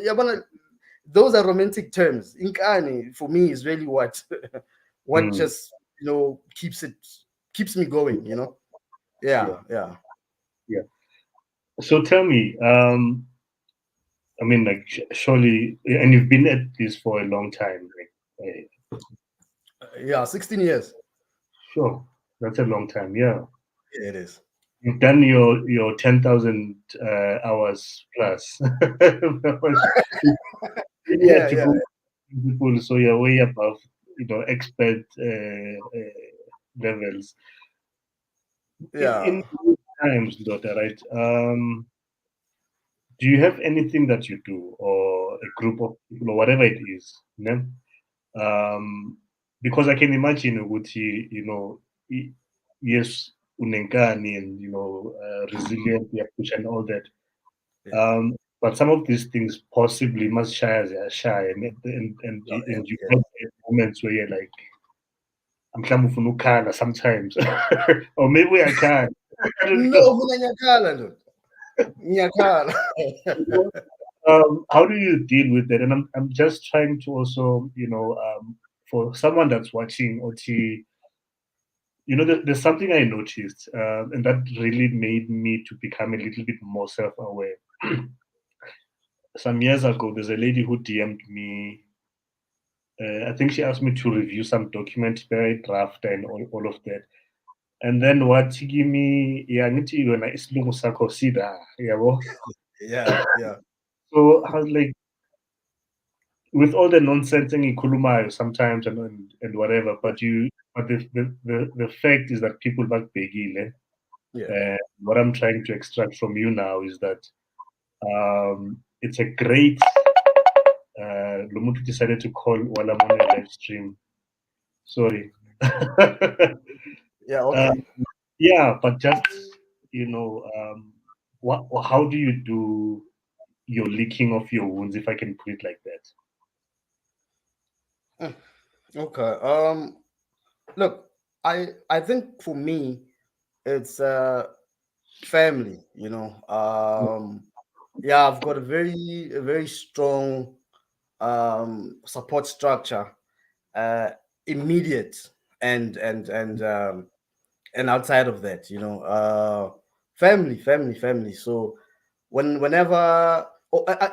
those are romantic terms. Inkani for me is really what just keeps me going. Yeah. So tell me, I mean, like, surely, and you've been at this for a long time, yeah, 16 years. Sure, that's a long time. Yeah, it is. You've done your 10,000 hours plus. Yeah. People, so you're way above, expert levels. Yeah. In times, daughter, right? Do you have anything that you do, or a group of people, or whatever it is? Because I can imagine Uguti, yes, unenkani and resilient, push and all that. But some of these things possibly must shy as they are shy, and you have moments where you're like, I'm trying sometimes, or maybe I can. No, how do you deal with that? And I'm just trying to also, for someone that's watching OT, there's something I noticed, and that really made me to become a little bit more self-aware. Some years ago, there's a lady who DM'd me. I think she asked me to review some documents, very draft, and all of that. And then what give me yeah, ngithi yona isilungu sakho sida, yabo. Yeah, yeah, So I was like, with all the nonsense engikhulumayo sometimes and whatever, but the fact is that people bakubhekile. yeah. What I'm trying to extract from you now is that it's a great lo muntu decided to call while I'm on a live stream. Sorry. Yeah, uh, okay. yeah, but just you know, how do you do your licking of your wounds, if I can put it like that? Mm, okay. Look, I think for me it's family, you know. Yeah, I've got a very strong support structure, uh immediate and outside of that, you know. Family. So whenever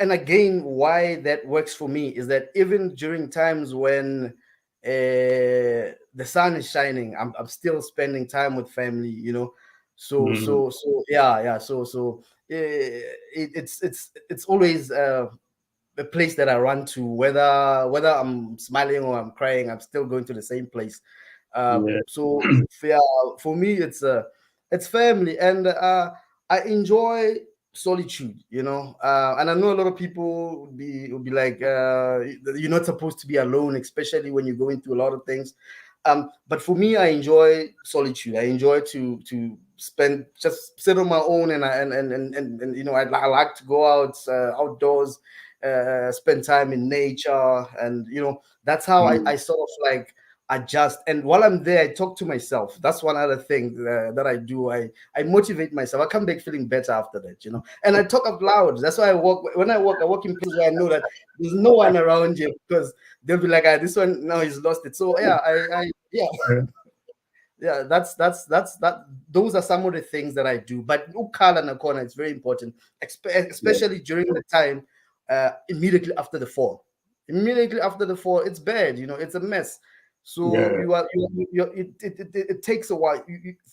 and again, why that works for me is that even during times when the sun is shining, I'm still spending time with family, you know. Mm, Yeah, it's always the place that I run to, whether I'm smiling or I'm crying, I'm still going to the same place. yeah, So yeah, for me, it's family, and I enjoy solitude, you know. And I know a lot of people would be like, you're not supposed to be alone, especially when you're going through a lot of things. But for me, I enjoy solitude. I enjoy to spend just sit on my own, and you know, I like to go out outdoors, spend time in nature, and you know, that's how mm, I sort of like adjust. And while I'm there, I talk to myself. That's one other thing that I do. I motivate myself. I come back feeling better after that, you know. And I talk out loud. That's why I walk. When I walk in places where I know that there's no one around you, because they'll be like, ah, this one now he's lost it. So yeah, yeah, yeah, yeah, that's that. Those are some of the things that I do. But ukhala nakhona, it's very important, yeah, especially during the time immediately after the fall. Immediately after the fall, it's bad. You know, it's a mess. So yeah, it takes a while.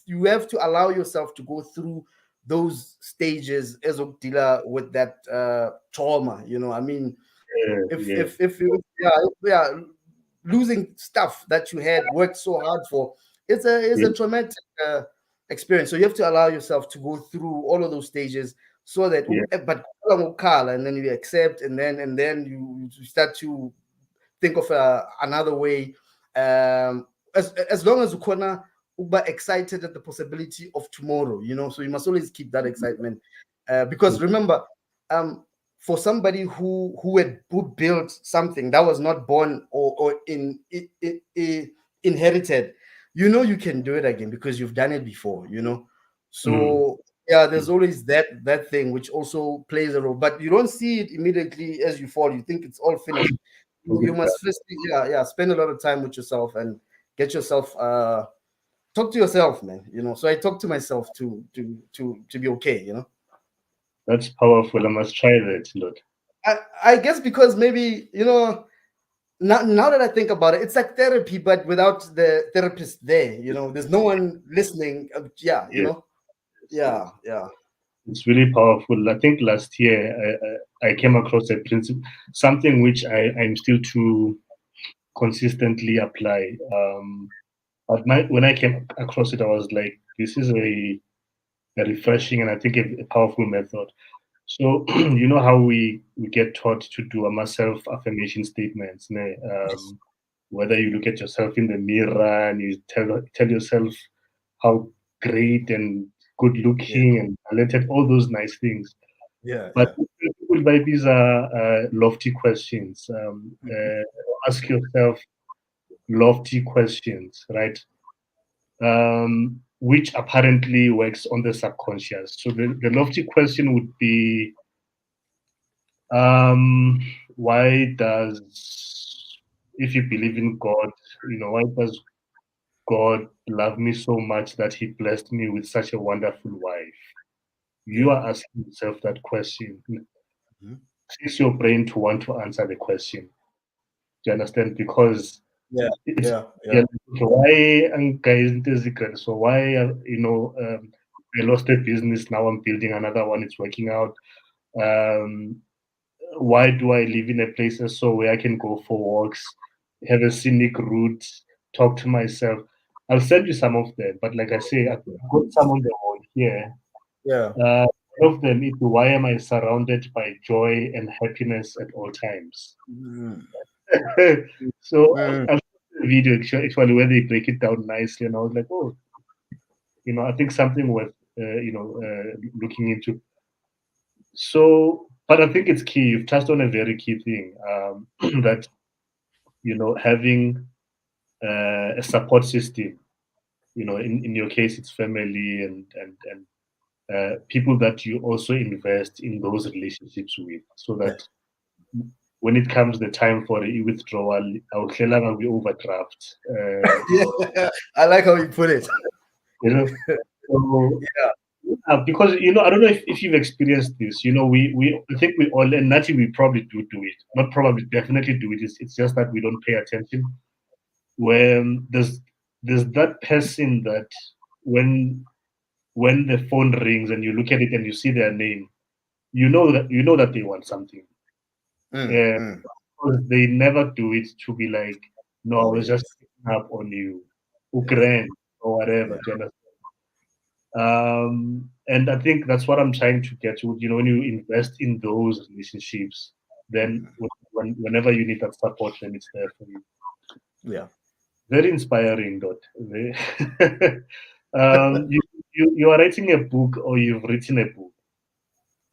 You have to allow yourself to go through those stages as of dealer with that trauma. You know, I mean, yeah, if you, yeah, losing stuff that you had worked so hard for, it's yeah, a traumatic experience. So you have to allow yourself to go through all of those stages, so that yeah, but and then you accept, and then you start to think of another way. As long as you're excited at the possibility of tomorrow, you know. So you must always keep that excitement, because remember, um, for somebody who built something that was not born or inherited, you know, you can do it again because you've done it before, you know. mm, So yeah, there's always that thing which also plays a role, but you don't see it immediately as you fall. You think it's all finished. You must first, yeah, spend a lot of time with yourself and get yourself talk to yourself, man. You know, so I talk to myself to be okay, you know. that's powerful. I must try that, Lord. I guess because maybe, you know, now that I think about it, it's like therapy, but without the therapist there. You know, there's no one listening. Yeah, you Yes, know. yes, Yeah, yes. yeah, It's really powerful. I think last year I came across a principle, something which I'm still to consistently apply. But when I came across it, I was like, this is a refreshing and I think a powerful method. So you know how we get taught to do a self affirmation statements, ne? yes, Whether you look at yourself in the mirror and you tell yourself how great and good yeah, looking and talented, all those nice things. yeah, But yeah. people by these are lofty questions. Ask yourself lofty questions, right? Which apparently works on the subconscious. So the lofty question would be, um, why does, if you believe in God, why does God love me so much that He blessed me with such a wonderful wife? You Yeah. are asking yourself that question. Mhm. Tricks your brain to want to answer the question. Do you understand? Because Yeah, It's yeah, yeah. yeah, okay, why guys into secret? So why I lost a business, now I'm building another one, it's working out. Um, why do I live in a place so where I can go for walks, have a scenic route, talk to myself? I'll send you some of them, but like I say, I've got some on the wall here. Yeah. One of them is why am I surrounded by joy and happiness at all times? Mm. So Mm. I've seen a video actually where they break it down nicely, and I was like, oh, I think something worth looking into. So, but I think it's key. You've touched on a very key thing, that having a support system. In your case, it's family and people that you also invest in those relationships with, so Yeah. that when it comes the time for a withdrawal, awuhlelanga kwi-overdraft. Yeah. I like how you put it. You know, so Yeah. because I don't know if you've experienced this. We I think we all, and naturally we probably do it. Not probably, definitely do it. It's just that we don't pay attention. When there's that person that when when the phone rings and you look at it and you see their name, you know that they want something. Mm, Uh, mm. because they never do it to be like, no, I Oh was just yes. picking up on you, Yeah. Ukraine or whatever. Yeah. Do you understand? And I think that's what I'm trying to get to. When you invest in those relationships, then Mhm. whenever you need that support, then it's there for you. Yeah. Very inspiring, Dot. You are writing a book, or you've written a book.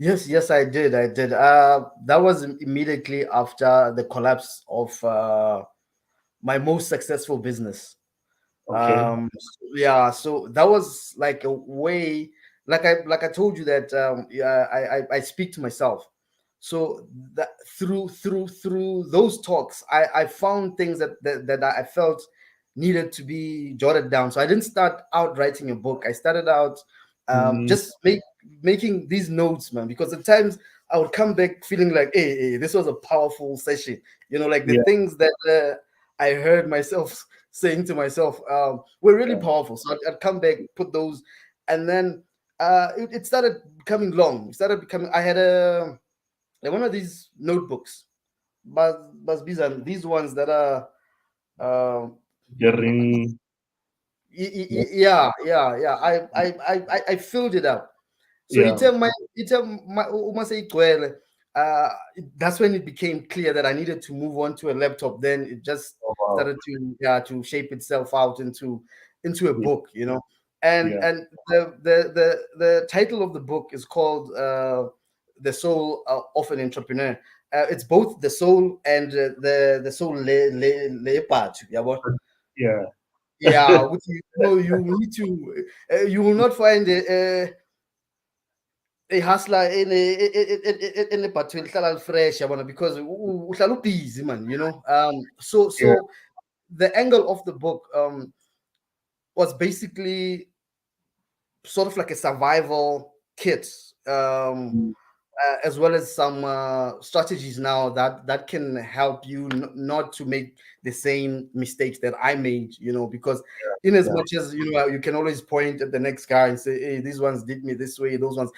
Yes, yes, I did. I did. That was immediately after the collapse of my most successful business. Okay. Yeah, so that was like a way, like I told you that yeah, I speak to myself. So that through those talks, I found things that I felt needed to be jotted down. So I didn't start out writing a book. I started out Mm, just making these notes, man, because at times I would come back feeling like, hey, this was a powerful session. Like the yeah. things that I heard myself saying to myself were really powerful. So I'd come back, put those, and then it started becoming long. It started becoming. I had one of these notebooks, but these ones that are. Um, During. yeah. I filled it up. So Yeah. uma seyigcwele, that's when it became clear that I needed to move on to a laptop. Then it just Oh, wow. started to shape itself out into a Yeah. book, And Yeah. the title of the book is called The Soul of an Entrepreneur. It's both the soul and the soul le part. Yeah, what? Yeah. Yeah, which you need to. You will not find a hustler in a battle hlala fresh yabona, because uhlala busy, man, so Yeah. the angle of the book was basically sort of like a survival kit, Mm, as well as some strategies now that can help you not to make the same mistakes that I made, because in as yeah. much as you can always point at the next guy and say, hey, these ones did me this way, those ones,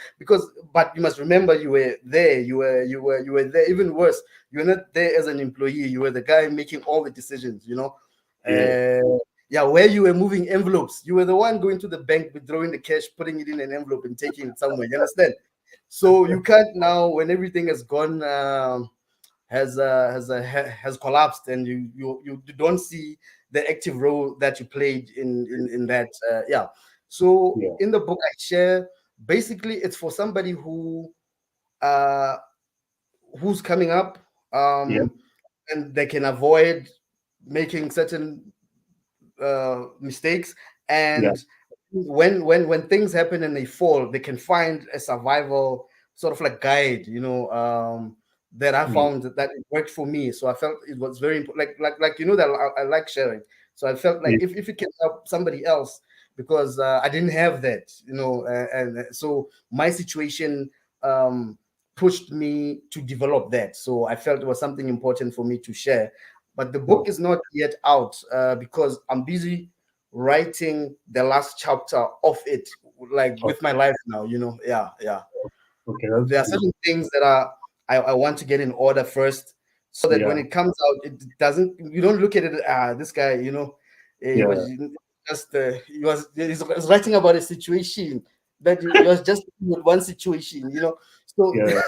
but you must remember you were there, you were there. Even worse, you're not there as an employee, you were the guy making all the decisions, Yeah. yeah, where you were moving envelopes, you were the one going to the bank, withdrawing the cash, putting it in an envelope and taking it somewhere, you understand? So you can't now, when everything has gone, has collapsed, and you don't see the active role that you played in that. Yeah. So Yeah. in the book, I share, basically it's for somebody uh, who's coming up, Yeah. and they can avoid making certain mistakes, Yeah. and when things happen and they fall, they can find a survival sort of like guide, that I Mm, found that it worked for me. So I felt it was very important, like that I like sharing. So I felt like yeah. if it can help somebody else, because I didn't have that, and so my situation pushed me to develop that. So I felt it was something important for me to share. but the book is not yet out because I'm busy writing the last chapter of it, like with my life now. Yeah. Okay, that's There are cool. certain things that I want to get in order first, so that when Yeah, it comes out, it doesn't. You don't look at it. This guy, he yeah, was just he was writing about a situation that he was just with one situation. So yeah.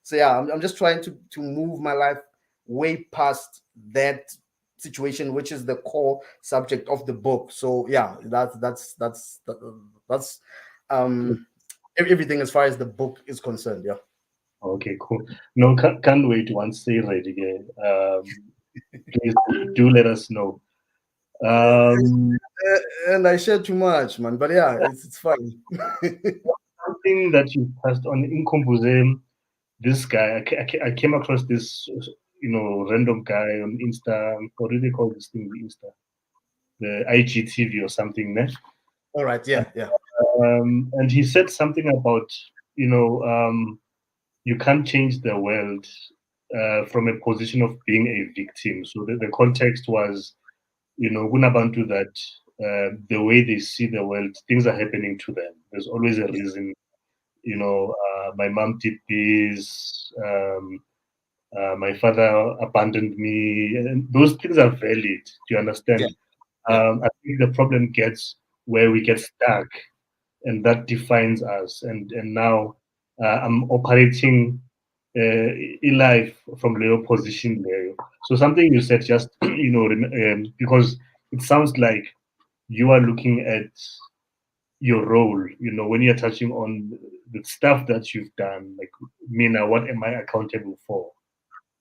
so yeah, I'm just trying to move my life way past that situation, which is the core subject of the book. So yeah, that's everything as far as the book is concerned. Yeah. Okay, cool. No, can't wait once they ready again. Please do let us know. Um, And I share too much, man. But yeah, it's fine. Something that you passed on in Kumbuzem, this guy, I came across this, random guy on Insta. What do they call this thing? Insta, the IGTV or something, ne? All right. Yeah. Yeah. And he said something about, you know, um, you can't change the world from a position of being a victim. So the context was, kunabantu that the way they see the world, things are happening to them. There's always a reason. My mom did this. My father abandoned me, and those things are valid. Do you Yeah. understand? Yeah. I think the problem gets where we get stuck, and that defines us. And now I'm operating in life from low position there. So something you said just because it sounds like you are looking at your role. When you're touching on the stuff that you've done, like Mina, what am I accountable for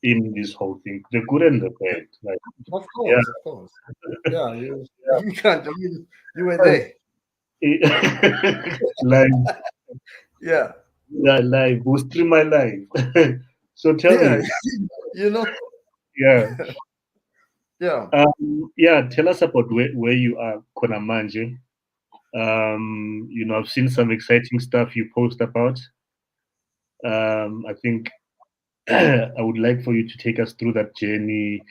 in this whole thing, the good and the bad? Like, Of yeah, course. Of course. Yeah. You can't. I mean, you were there. like, Yeah. yeah, life, who stream my life. So tell Yeah. me, You know. yeah, Yeah. yeah, tell us about where you are, Konamanje. I've seen some exciting stuff you post about. I think I would like for you to take us through that journey.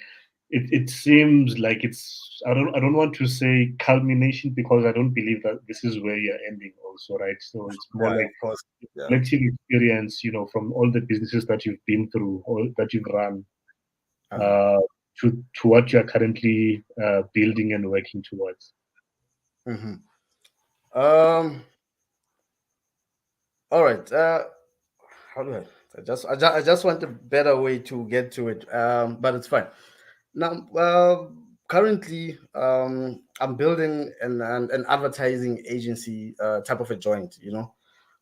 It seems like it's I don't want to say culmination because I don't believe that this is where you're ending also, right? So it's more Yeah. Of like course. Yeah. collective experience, from all the businesses that you've been through or that you've run, Uh, uh, to what you're currently building and working towards. mhm. Um. All right. How do I just want a better way to get to it. But it's fine. Now, currently, I'm building an advertising agency type of a joint.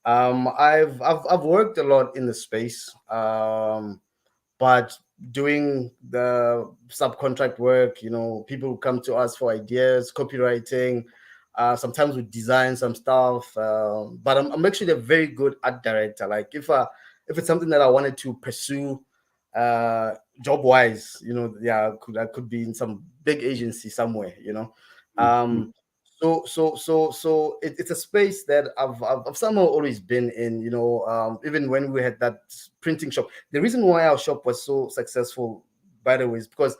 I've worked a lot in the space, but doing the subcontract work, people who come to us for ideas, copywriting. Sometimes we design some stuff, but I'm actually a very good art director. Like if it's something that I wanted to pursue, job wise, yeah, I could be in some big agency somewhere. Mhm. Um, so it's a space that I've somehow always been in. Even when we had that printing shop, the reason why our shop was so successful, by the way, is because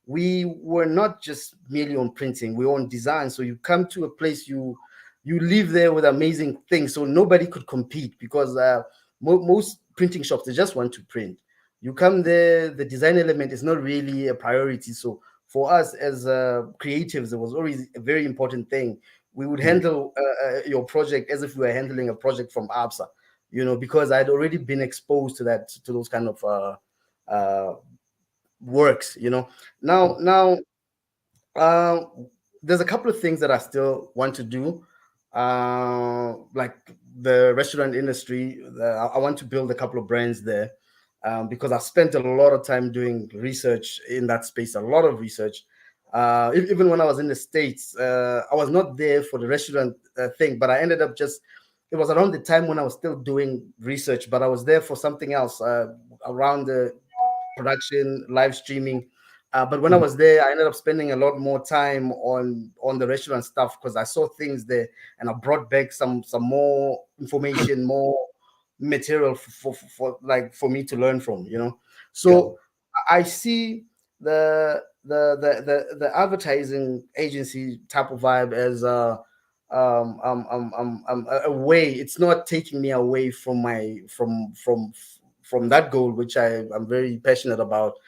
we were not just merely on printing, we were on design. So you come to a place, you live there with amazing things, so nobody could compete because most printing shops, they just want to print. You come there, the design element is not really a priority. So for us as creatives, it was always a very important thing. We would Mm. handle your project as if we were handling a project from ABSA, because I'd already been exposed to those kind of works. Now, uh, there's a couple of things that I still want to do, like the restaurant industry. I want to build a couple of brands there, because I spent a lot of time doing research in that space, a lot of research. Even when I was in the States, I was not there for the restaurant thing, but I ended up it was around the time when I was still doing research, but I was there for something else, around the production, live streaming. But when I Mhm. was there, I ended up spending a lot more time on the restaurant stuff because I saw things there, and I brought back some more information, more material for me to learn from. Yeah. So I see the advertising agency type of vibe as a way. It's not taking me away from my from that goal, which I'm very passionate about,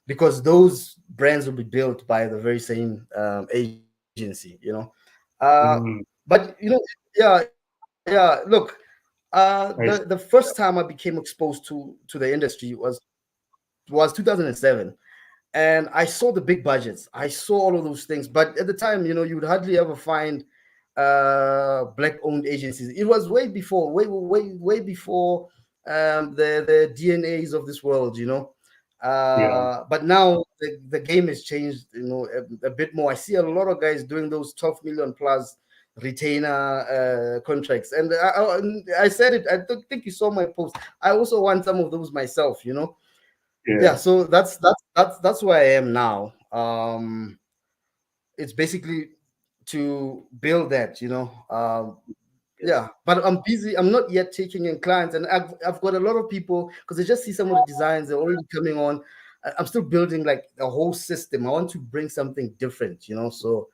because those brands will be built by the very same agency, Mm, but yeah, look, the I see. first time I became exposed to the industry was 2007, and I saw the big budgets. I saw all of those things, but at the time, you would hardly ever find black-owned agencies. It was way before, way before the DNAs of this world. Yeah, But now the game has changed. A bit more. I see a lot of guys doing those 12 million plus retainer contracts, and I said it. I don't think you saw my post. I also want some of those myself. Yeah, yeah, so that's where I am now. It's basically to build that. Yeah, but I'm busy. I'm not yet taking in clients, and I've got a lot of people because I just see some of the designs they're already coming on. I'm still building like a whole system. I want to bring something different. So,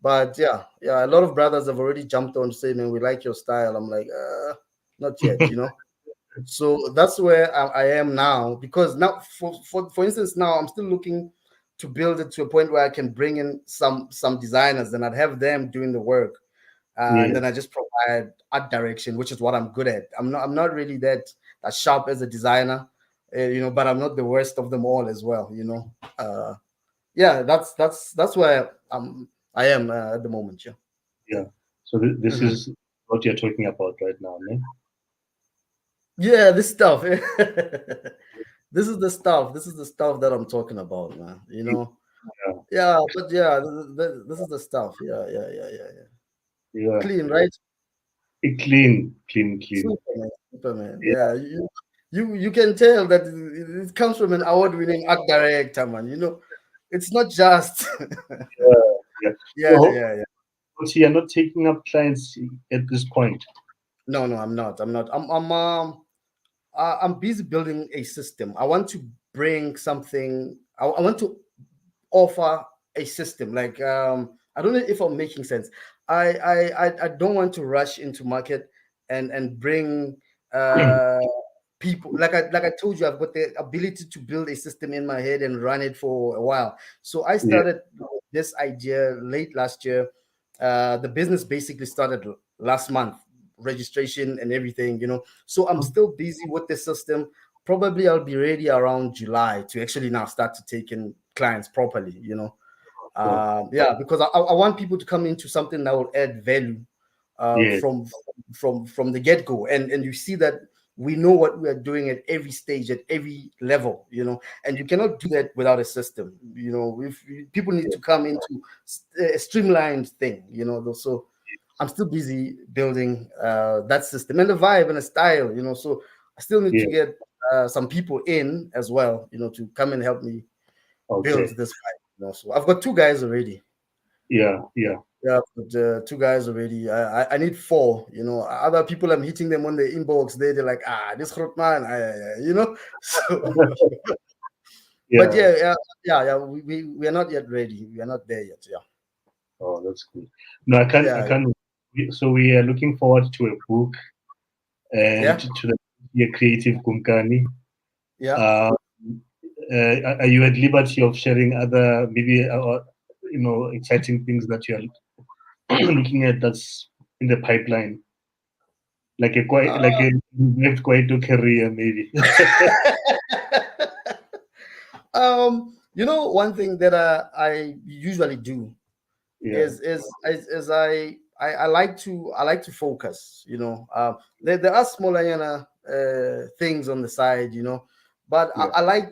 but yeah, a lot of brothers have already jumped on saying, "Man, we like your style." I'm like, not yet. So that's where I am now, because now, for instance, now I'm still looking to build it to a point where I can bring in some designers, and I'd have them doing the work, and yeah. then I just provide art direction, which is what I'm good at. I'm not really that sharp as a designer, but I'm not the worst of them all as well. Yeah, that's where I am at the moment. Yeah. Yeah. So this Mhm. is what you're talking about right now, ne? Yeah, this stuff. This is the stuff. This is the stuff that I'm talking about, man. Yeah, Yeah, but yeah, this is the stuff. Yeah. yeah. Clean, right? Clean, clean, clean. Superman, Superman. Yeah, Yeah, you can tell that it comes from an award-winning art director, man. It's not just. yeah, yeah. Yeah, So, yeah, yeah. so you're not taking up clients at this point. No, I'm not. I'm not. I'm busy building a system. I want to bring something. I want to offer a system. Like, I don't know if I'm making sense. I don't want to rush into market and bring uh people. Like I told you, I've got the ability to build a system in my head and run it for a while. So I Yeah. started this idea late last year. The business basically started last month, registration and everything. So I'm still busy with the system. Probably I'll be ready around July to actually now start to take in clients properly. So, Yeah, because I want people to come into something that will add value yeah. from the get-go, and you see that we know what we are doing at every stage, at every level. And you cannot do that without a system. If people need to come into a streamlined thing. So I'm still busy building that system and the vibe and the style. So I still need to Yeah. get some people in as well, to come and help me build Okay. this vibe. So I've got two guys already. Yeah. Yeah. Yeah, but two guys already. I need four. Other people, I'm hitting them on the inbox. They're like, this hot man. So, but Yeah. yeah. We are not yet ready. We are not there yet. Yeah. Oh, that's good. No, I can't. I Yeah. can't. So we are looking forward to a book and Yeah. to the creative Kumkani. Yeah. Uh, are you at liberty of sharing other maybe exciting things that you are looking at that's in the pipeline, like a quite like a left quite to career maybe? One thing that I usually do Yeah. is I like to focus. There are smaller things on the side, but Yeah. I like,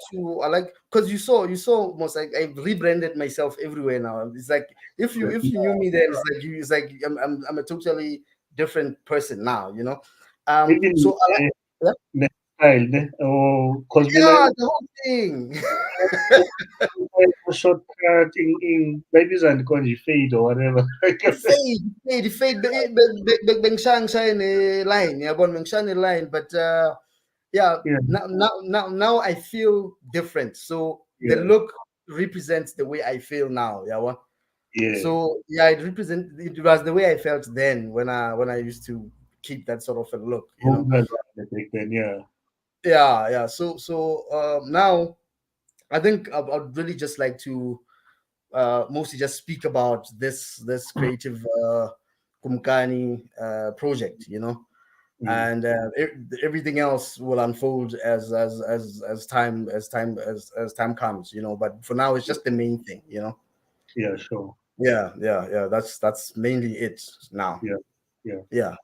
because you saw almost like I've rebranded myself everywhere now. It's like if you knew me then, it's like I'm a totally different person now. Even So I like, yeah, the style, or cause we like yeah, the whole thing. shortcut in babies and conji fade or whatever. Fade. Bengshang line, yeah, bon Bengshang line, but yeah, Yeah. now I feel different. So the look represents the way I feel now. Yeah. Yeah. So yeah, it was the way I felt then when I used to keep that sort of a look, Back then, yeah. Yeah. So now I think I'd really just like to mostly just speak about this creative Kumkani project, and everything else will unfold as time comes, But for now, it's just the main thing, Yeah, sure. Yeah. That's mainly it now. Yeah, yeah. Yeah.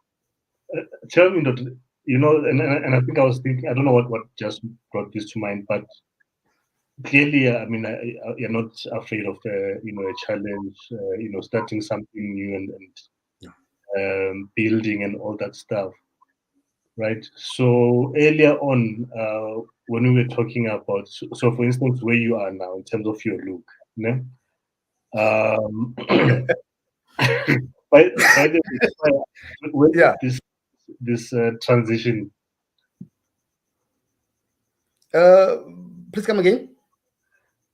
Tell me that, and I think I was thinking, I don't know what just brought this to mind, but clearly, I mean, you're not afraid of, a challenge, starting something new and building and all that stuff, right? So earlier on, when we were talking about, so for instance, where you are now in terms of your look, no? By the way, when Yeah. did this transition? Please come again.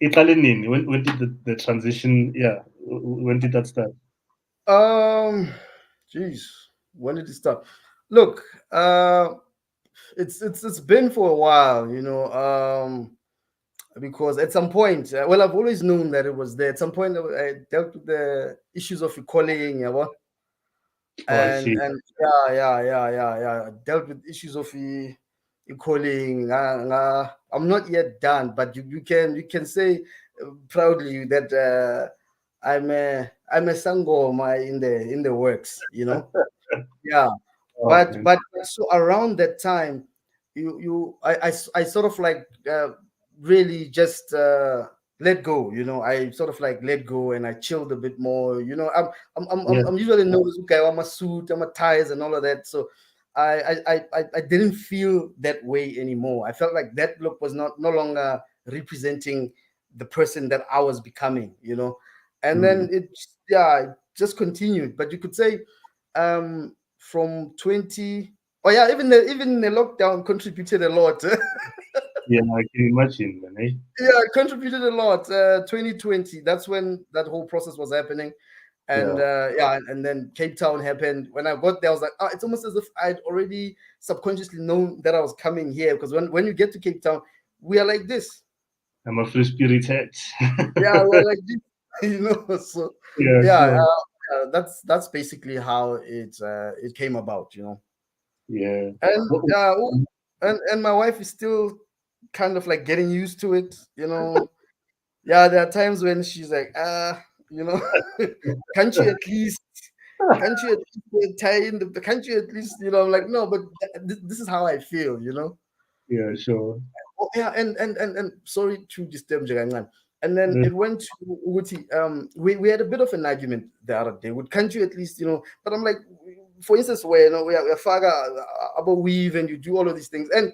Italian, when did the transition? Yeah, when did that start? Geez, when did it start? Look, it's been for a while, because at some point, well, I've always known that it was there. At some point, I dealt with the issues of calling, Oh, I see. and yeah. I dealt with issues of calling. I'm not yet done, but you can say proudly that I'm a sangoma in the works, Yeah, Oh, but so around that time, I sort of like really just let go. I sort of like let go and I chilled a bit more. yeah. I'm usually known as okay, I'm a suit, I'm a ties and all of that. So I didn't feel that way anymore. I felt like that look was no longer representing the person that I was becoming. And then it just continued. But you could say from 20, oh yeah, even the lockdown contributed a lot. Yeah, I can imagine, man. Eh? Yeah, contributed a lot. 2020, that's when that whole process was happening. And Yeah, and then Cape Town happened. When I got there, I was like, oh, it's almost as if I'd already subconsciously known that I was coming here. Because when you get to Cape Town, we are like this. I'm a free spirited. Yeah, we're like this, So Yeah, yeah, sure. that's basically how it came about. Yeah. And What- and my wife is still kind of like getting used to it. Yeah, there are times when she's like, you know, can't you at least, can't you at least tie in can't you at least, I'm like, no, but this is how I feel. Yeah, sure. Oh, yeah, and sorry to disturb you, Gangan. And then Yeah, it went to Uguti. We had a bit of an argument the other day. Can't you at least, But I'm like, for instance, where we're faga about weave and you do all of these things, and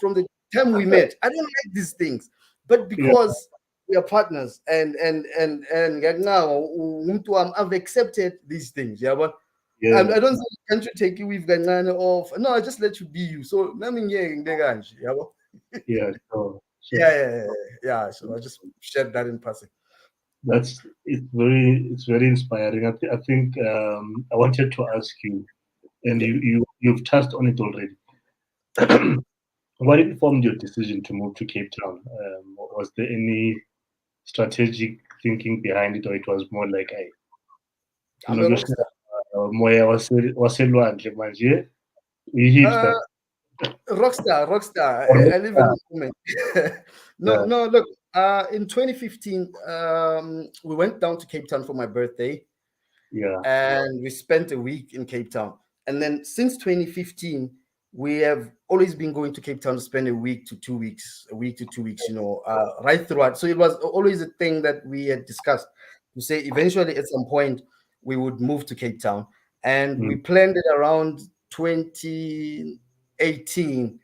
from the time we met, I don't like these things, but yeah, because we are partners and now I've accepted these things, yeah, but yeah, I don't say can't you take you with Gangan off? No, I just let you be you. So I mean, yeah, yeah, sure, yeah, sure. yeah, yeah, yeah. So I just shared that in passing. It's very inspiring. I think I wanted to ask you, and Yeah. you've touched on it already. What informed your decision to move to Cape Town? Was there any strategic thinking behind it, or it was more like, I, I'm a rock star. moya waselwandle manje Uh, i-hipster. rock star. I live in Yeah, the moment. No. Look, in 2015, we went down to Cape Town for my birthday, yeah, and we spent a week in Cape Town. And then since 2015, we have always been going to Cape Town to spend a week to 2 weeks, right throughout. So it was always a thing that we had discussed to say eventually at some point we would move to Cape Town. And we mm, planned it around 2018,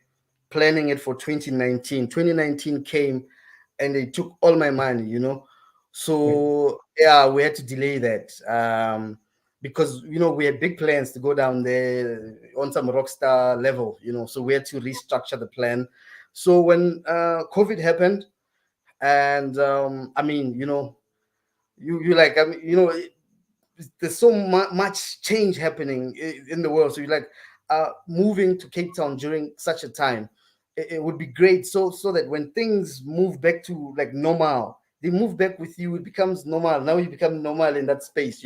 planning it for 2019. 2019 came and they took all my money. So yeah, we had to delay that because we had big plans to go down there on some rockstar level. So we had to restructure the plan. So when COVID happened, And I mean, you like, I mean, there's so much change happening in the world. So you like moving to Cape Town during such a time. It would be great, so that when things move back to like normal, they move back with you. It becomes normal. Now you become normal in that space,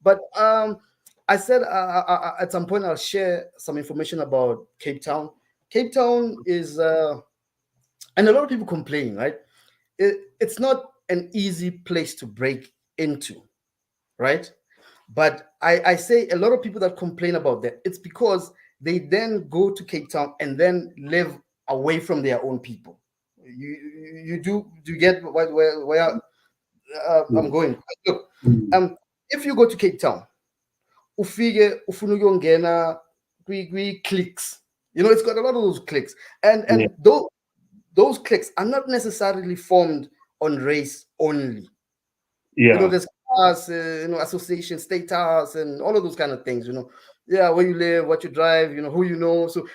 But I said at some point I'll share some information about Cape Town. Cape Town is, and a lot of people complain, right? It's not an easy place to break into, right? But I say a lot of people that complain about that, it's because they then go to Cape Town and then live away from their own people. You get where I'm going? Look, if you go to Cape Town, ufike ufuna ukuyongena clicks. It's got a lot of those clicks, and those clicks are not necessarily formed on race only. There's class, association, status, and all of those kind of things. Where you live, what you drive, who you know. So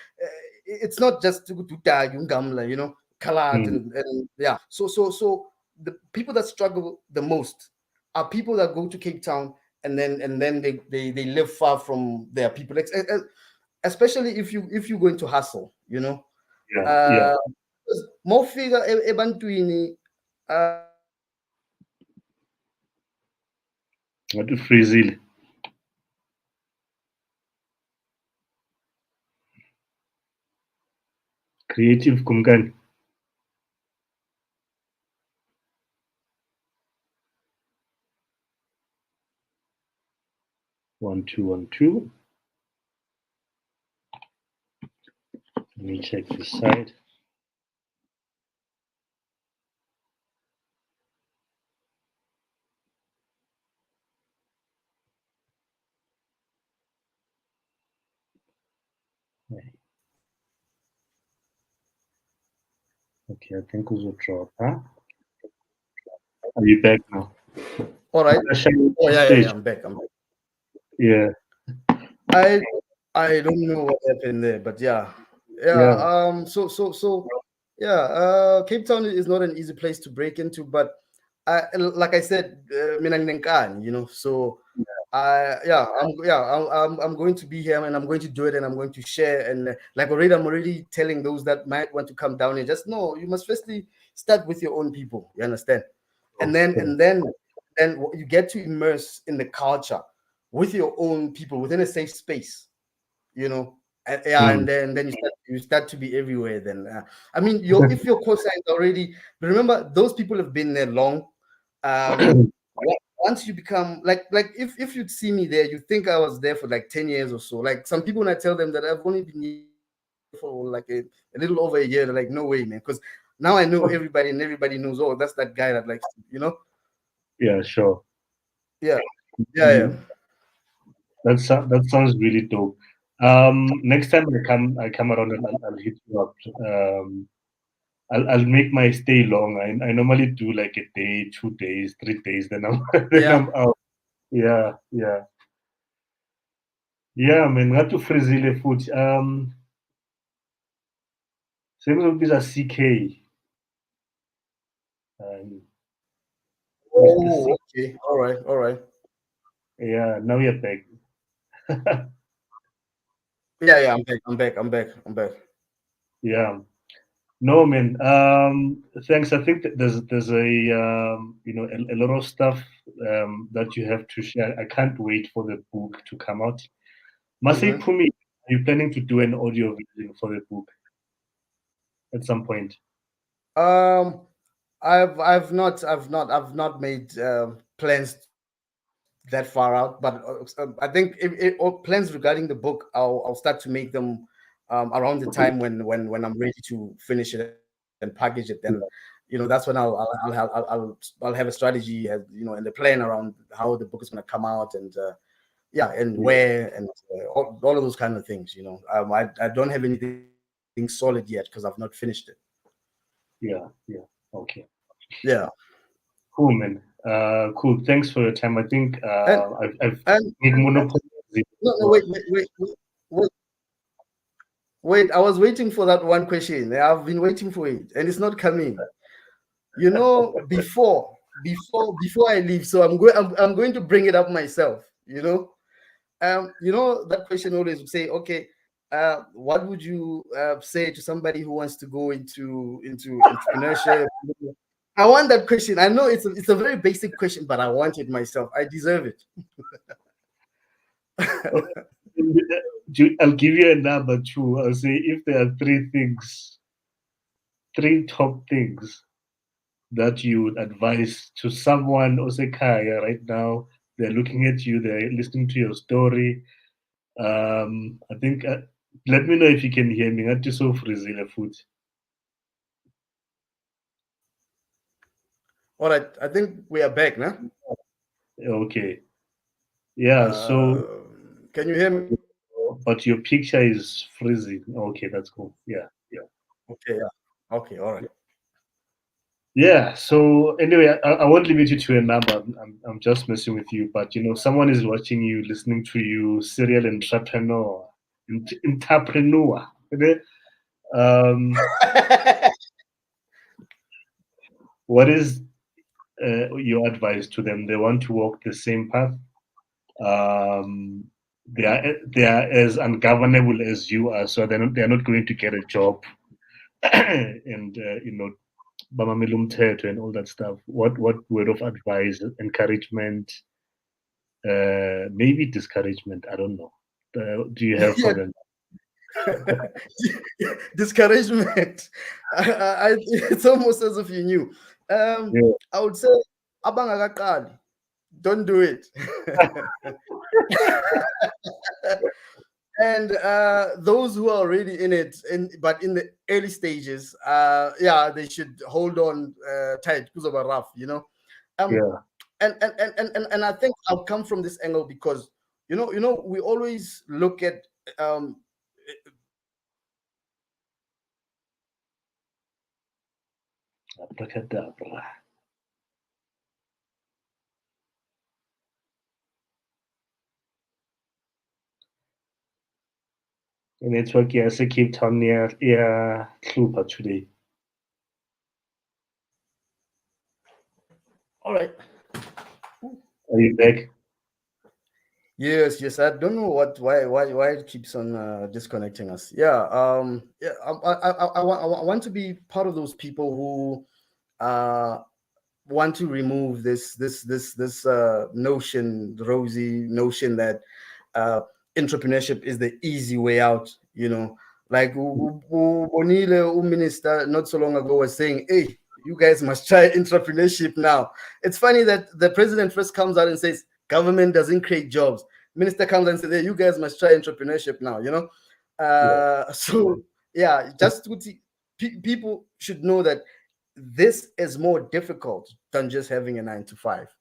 it's not just to gamla, colored, and yeah. So the people that struggle the most are people that go to Cape Town and then they live far from their people, especially if you're going to hustle, more figure ebantwini. What to freeze. Creative Kumkani. 1 2 1 2. Let me check this side. Okay, I think we'll drop. Huh? Are you back now? All right. Oh yeah, I'm back. Yeah. I don't know what happened there, but yeah. So yeah. Cape Town is not an easy place to break into, but like I said, so I'm going to be here and I'm going to do it and I'm going to share, and like I'm already telling those that might want to come down and just know you must firstly start with your own people. You understand? And then you get to immerse in the culture with your own people within a safe space, and then you start to be everywhere. Then I mean, if your cosign already, but remember those people have been there long. Once you become like if you'd see me there, you think I was there for like 10 years or so. Like some people, when I tell them that I've only been here for like a little over a year, they're like, no way, man, because now I know everybody and everybody knows, oh, that's that guy that likes, Yeah, sure. Yeah. That sounds really dope. Next time I come around and I'll hit you up. I'll make my stay long. I normally do like a day, 2 days, 3 days. Then I'm out. Yeah. Man. Got to freezile food. Same would be a CK. Okay. All right. Yeah. Now you're back. Yeah. I'm back. Yeah. No, man. Thanks. I think that there's a a lot of stuff that you have to share. I can't wait for the book to come out. Masai Pumi, are you planning to do an audio version for the book at some point? I've not made plans that far out, but I think plans regarding the book, I'll start to make them around the time when I'm ready to finish it and package it. Then that's when I'll have a strategy, and the plan around how the book is going to come out, and where, and all of those kind of things. I don't have anything solid yet because I've not finished it. Yeah. Okay. Yeah. Cool, man. Cool. Thanks for your time. I think I've made monopoly. No, wait. I was waiting for that one question. I've been waiting for it, and it's not coming. before I leave. So I'm going to bring it up myself. That question always would say, okay, what would you say to somebody who wants to go into entrepreneurship? I want that question. I know it's a very basic question, but I want it myself. I deserve it. I'll give you a number two. I'll say if there are three top things that you would advise to someone, Osekaya, right now, they're looking at you, they're listening to your story. I think, let me know if you can hear me. Not to so freezing food. All right, I think we are back now. Okay. Yeah, so. Can you hear me? But your picture is freezing. Okay, that's cool. Yeah. Okay, yeah. Okay, all right. Yeah. So anyway, I won't limit you to a number. I'm just messing with you. But someone is watching you, listening to you, serial entrepreneur, entrepreneur. Okay? What is your advice to them? They want to walk the same path. They are as ungovernable as you are, so they're not going to get a job, and bamamela umthetho and all that stuff. What word of advice, encouragement, maybe discouragement? I don't know. Do you have for them? Discouragement. It's almost as if you knew. I would say, abangakaqali, don't do it. And those who are already in it, but in the early stages, they should hold on tight because of a rough, And I think I'll come from this angle because we always look at Abracadabra. Network yaseCape Town iyahlupha today. All right. Are you back? Yes. I don't know why it keeps on disconnecting us. I want to be part of those people who want to remove this notion, rosy notion that entrepreneurship is the easy way out. Like Bonile, minister, not so long ago was saying, "Hey, you guys must try entrepreneurship now." It's funny that the president first comes out and says government doesn't create jobs. Minister comes and says, "Hey, you guys must try entrepreneurship now." So just people should know that this is more difficult than just having a 9 to 5.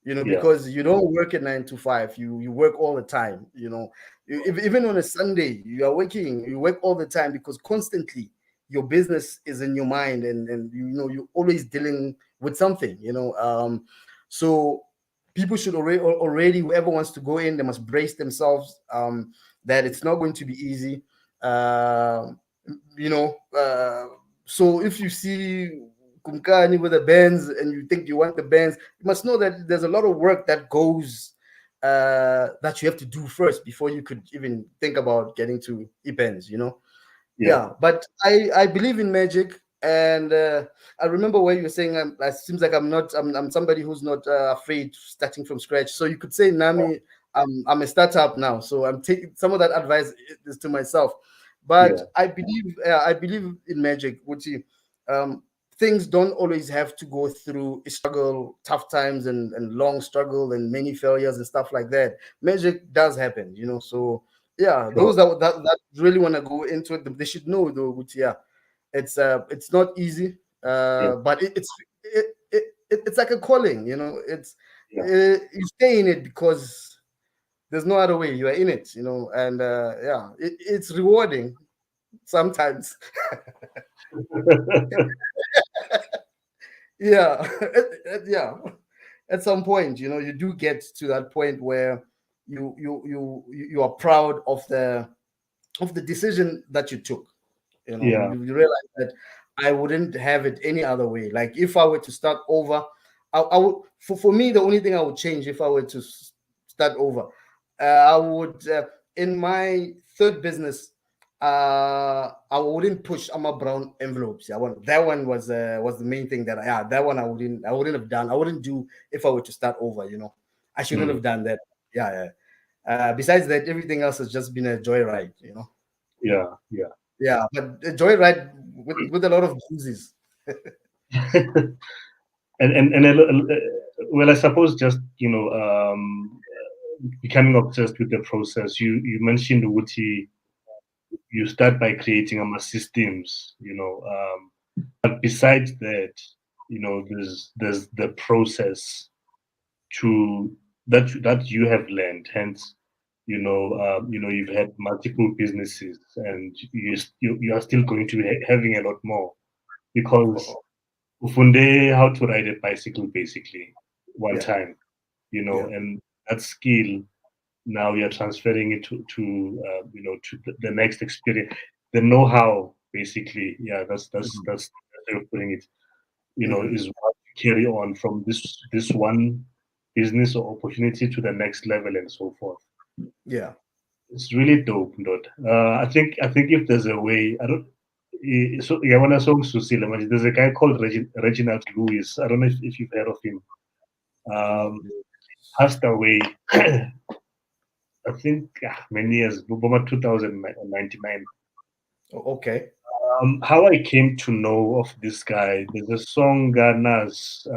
Because you don't work at 9 to 5, you work all the time. Even on a Sunday, you work all the time because constantly your business is in your mind, and you're always dealing with something. So people should already whoever wants to go in, they must brace themselves that it's not going to be easy. So if you see Kumkani with the Benz and you think you want the Benz, you must know that there's a lot of work that goes that you have to do first before you could even think about getting to e-Benz, But I believe in magic, and I remember where you were saying it seems like I'm somebody who's not afraid starting from scratch. So you could say, Nami, I'm a startup now, so I'm taking some of that advice is to myself. But I believe in magic, which things don't always have to go through a struggle, tough times, and long struggle and many failures and stuff like that. Magic does happen, So those that really want to go into it, they should know though. Which it's not easy, but it's like a calling, It's you stay in it because there's no other way. You are in it, and it's rewarding sometimes. At some point, you do get to that point where you are proud of the decision that you took. You realize that I wouldn't have it any other way. Like if I were to start over, I would. For me, the only thing I would change if I were to start over, I would in my third business. I wouldn't push Ama Brown envelopes. That one was the main thing that one I wouldn't have done. I wouldn't do if I were to start over. I shouldn't have done that. Yeah. Besides that, everything else has just been a joyride. Yeah. Yeah, but a joyride with a lot of bruises. Well, I suppose just becoming obsessed with the process. You mentioned Wuti. You start by creating systems. But besides that, there's the process to that you have learned. Hence, you've had multiple businesses, and you are still going to be having a lot more because ufunde how to ride a bicycle basically one time, and that skill now you're transferring it to the next experience, the know-how basically. Yeah, that's the way of putting it. Is what you carry on from this one business or opportunity to the next level and so forth. Yeah. It's really dope, dude. I think if there's a way, I don't. So yeah, when I saw Mzuzukile, there's a guy called Reginald Lewis. I don't know if you've heard of him. Passed away. I think many years, about 2099. Okay. How I came to know of this guy, there's a song Ghana's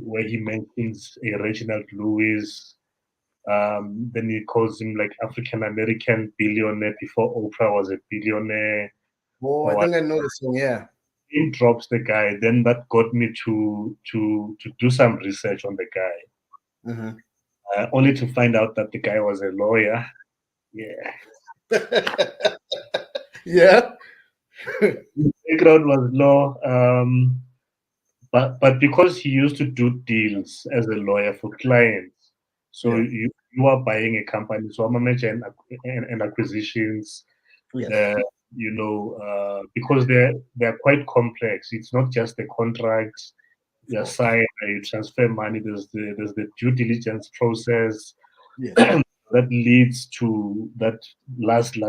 where he mentions a Reginald Lewis. Then he calls him like African American billionaire before Oprah was a billionaire. Oh, Or I what. think I know the song. Yeah. He drops the guy. Then that got me to do some research on the guy, only to find out that the guy was a lawyer. Yeah. Yeah. His background was law, but because he used to do deals as a lawyer for clients, so Yeah. you are buying a company, so I'm managing and acquisitions, Yes. uh, because they're quite complex. It's not just the contracts you sign, you transfer money. There's the due diligence process Yes. that leads to that last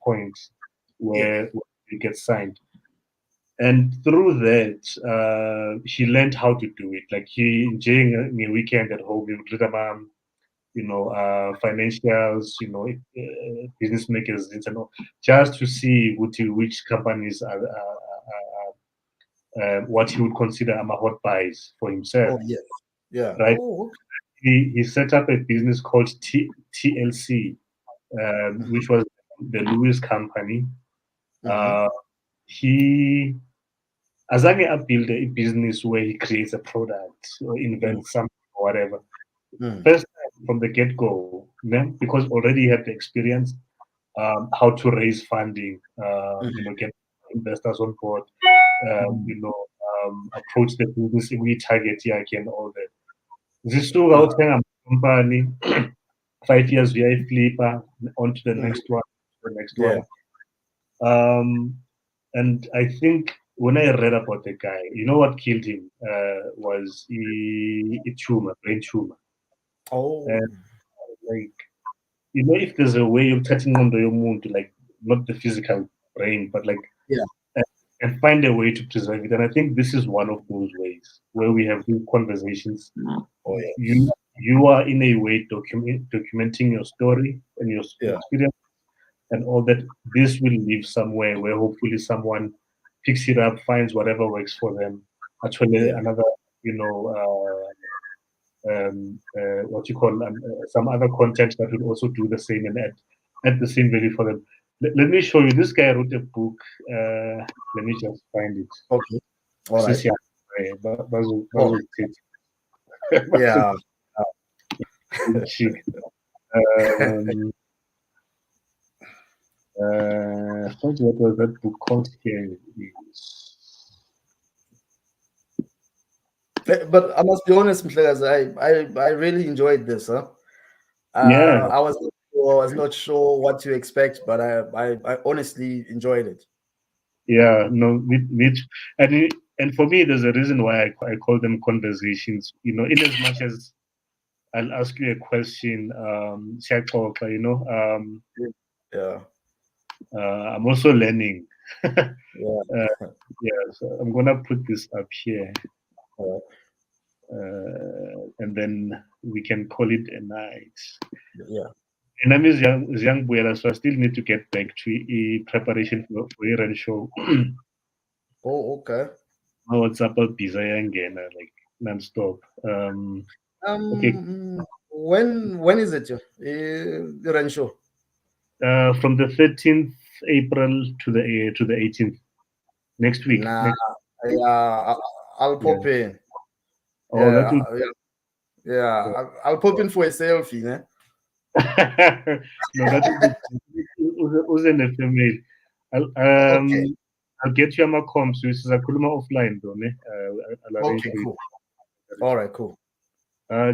point Yes. where it gets signed. And through that, he learned how to do it. Like he, during a weekend at home, he would read about, financials, business magazines, and all, just to see which companies are what he would consider hot buys for himself, Oh, yes. Yeah. right? Oh. He set up a business called TLC, which was the Lewis company. Uh, he Azange build a business where he creates a product or invents something or whatever. First time from the get go, because already he had the experience, how to raise funding, get investors on board, approach the business we target here again, all that. This two out company, 5 years VI flipper, on to the next one, the next Yeah. one. And I think when I read about the guy, you know what killed him was a tumor, brain tumor. Oh. And like, if there's a way of touching on the moon to like not the physical brain, but like Yeah. and find a way to preserve it. And I think this is one of those ways where we have these conversations. Oh, yeah. You are in a way documenting your story and your Yeah. experience and all that. This will live somewhere where hopefully someone picks it up, finds whatever works for them. Actually, another, what you call some other content that will also do the same and add the same value for them. Let me show you. This guy wrote a book. Let me just find it. Okay. All right. Oh, yeah. What was that book called here? But I must be honest, Mhlekazi, I really enjoyed this, huh? Yeah, I was not sure what to expect, but I honestly enjoyed it. Yeah, no, which and for me, there's a reason why I call them conversations. In as much as I'll ask you a question, siyaxoxa, Yeah. I'm also learning. Yeah. Yeah, so I'm gonna put this up here, Uh, and then we can call it a night. yeah. My name is Young Buela, so I still need to get back to preparation for a show. Oh, okay. Oh, it's about pizza again, like non-stop. Okay, When is it? The run show? from the 13th April to the 18th next week. Nah, yeah, I'll Yeah. pop in. Oh, that Yeah, would. yeah, yeah. I'll pop in for a selfie, ne? No, that would be. Who's in the family? I'll Okay, I'll get you a com. So this is a kuluma offline, though. Ne? I'll arrange okay, for you. cool. All right, cool.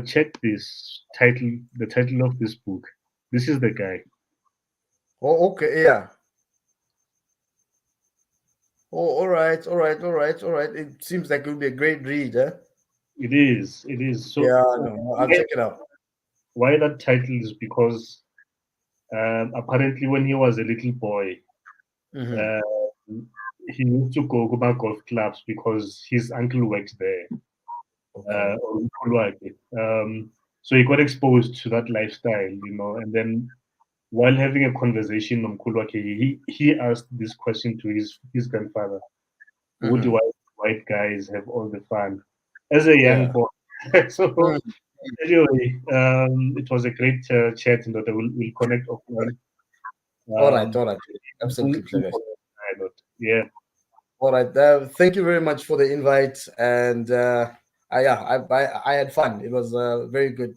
Check this title. The title of this book. This is the guy. Oh, okay, yeah. Oh, all right, all right, all right, all right. It seems like it would be a great read, eh? It is. It is. So Yeah, no, I'll check it out. why that title is because apparently when he was a little boy, Mm-hmm. uh, he used to go to golf clubs because his uncle worked there. Okay. Or umkhulu wakhe. So he got exposed to that lifestyle, and then while having a conversation with umkhulu wakhe, he asked this question to his grandfather: would the Mm-hmm. white guys have all the fun as a young Yeah. boy? So Mm. anyway, it was a great chat, and that we'll connect offline. All right, Um, all right. Absolutely pleasure. yeah, All right. Thank you very much for the invite, and yeah, I had fun. It was a very good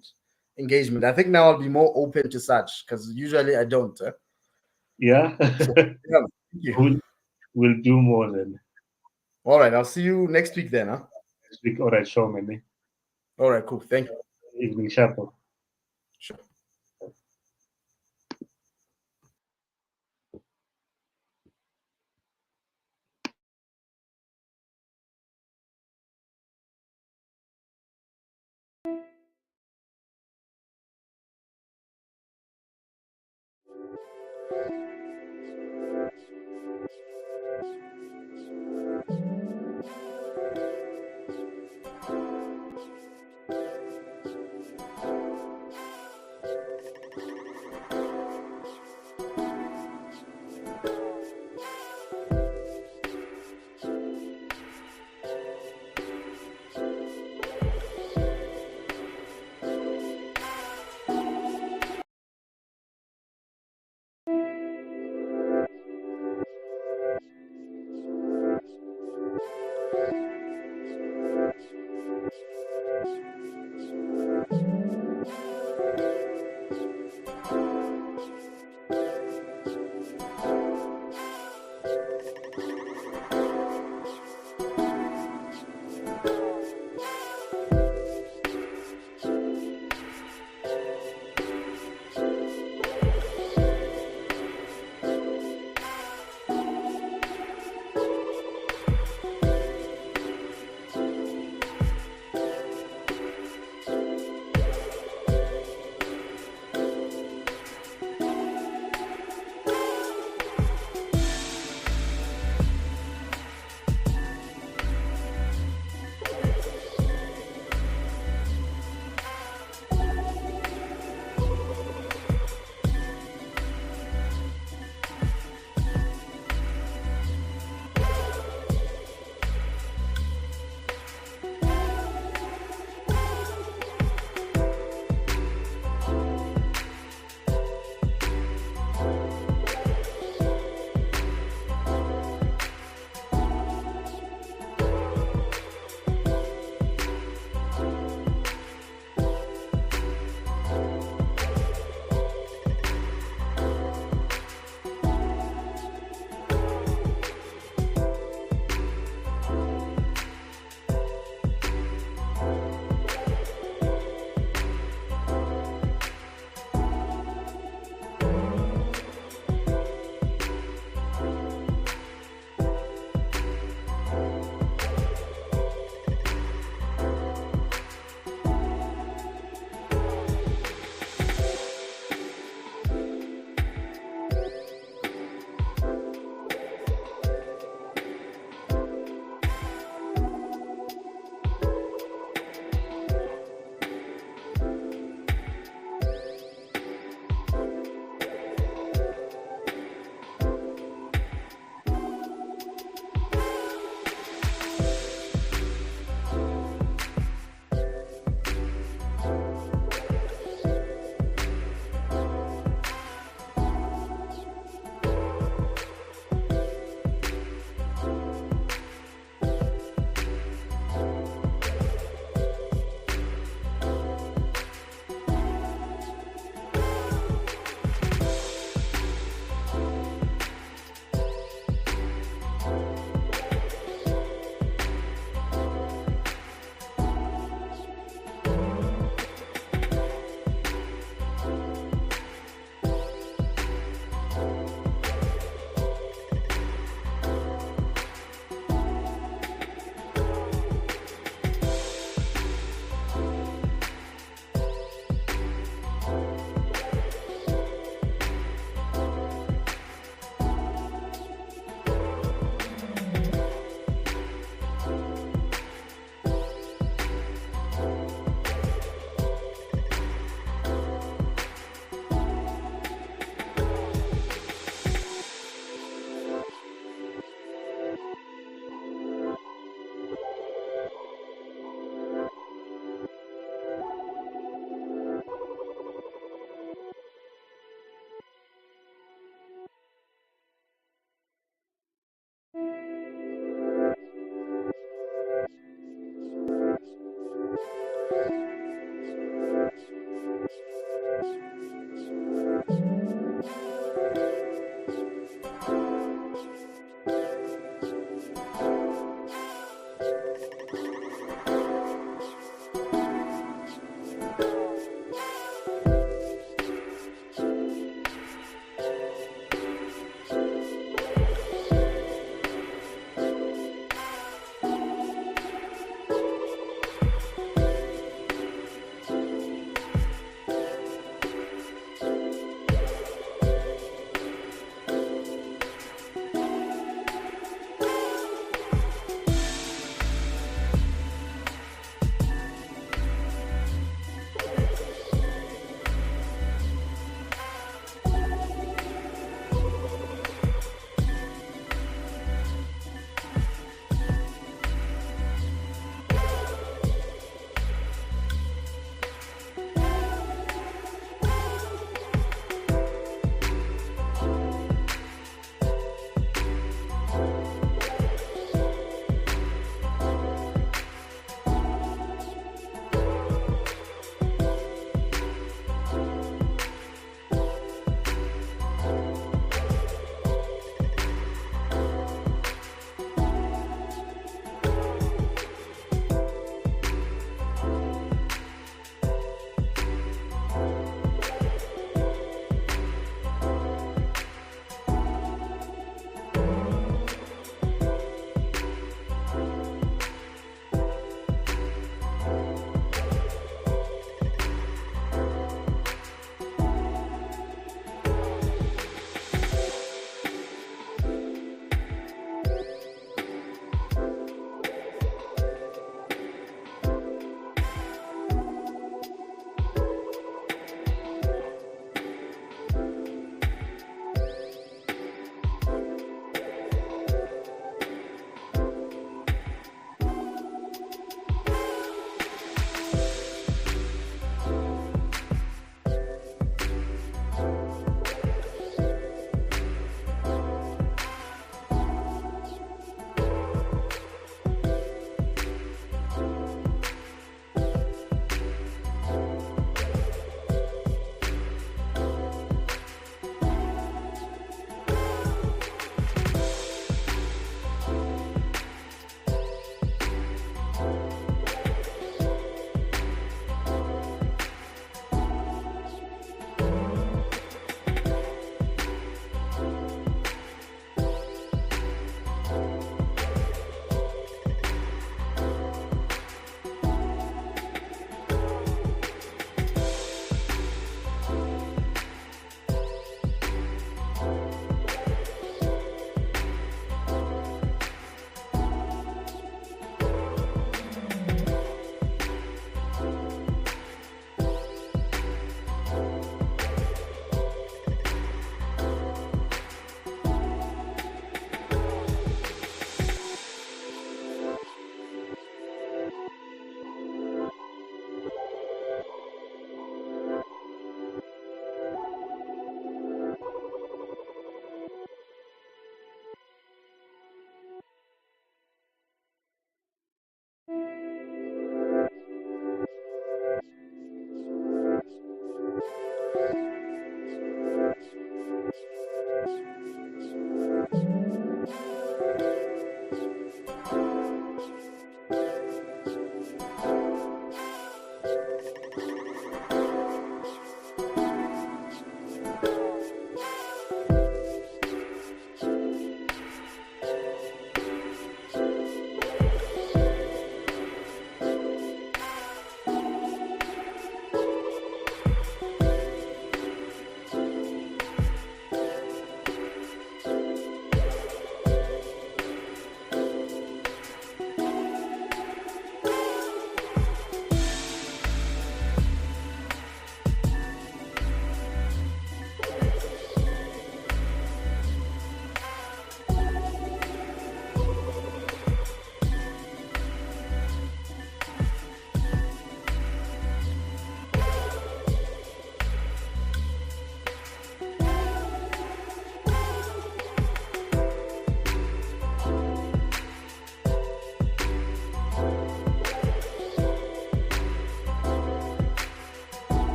engagement. I think now I'll be more open to such because usually I don't. yeah. So yeah, thank you. we'll, we'll do more then All right, I'll see you next week then. Huh? next week. All right, show me. All right, cool. Thank you. Evening sharp. Sure.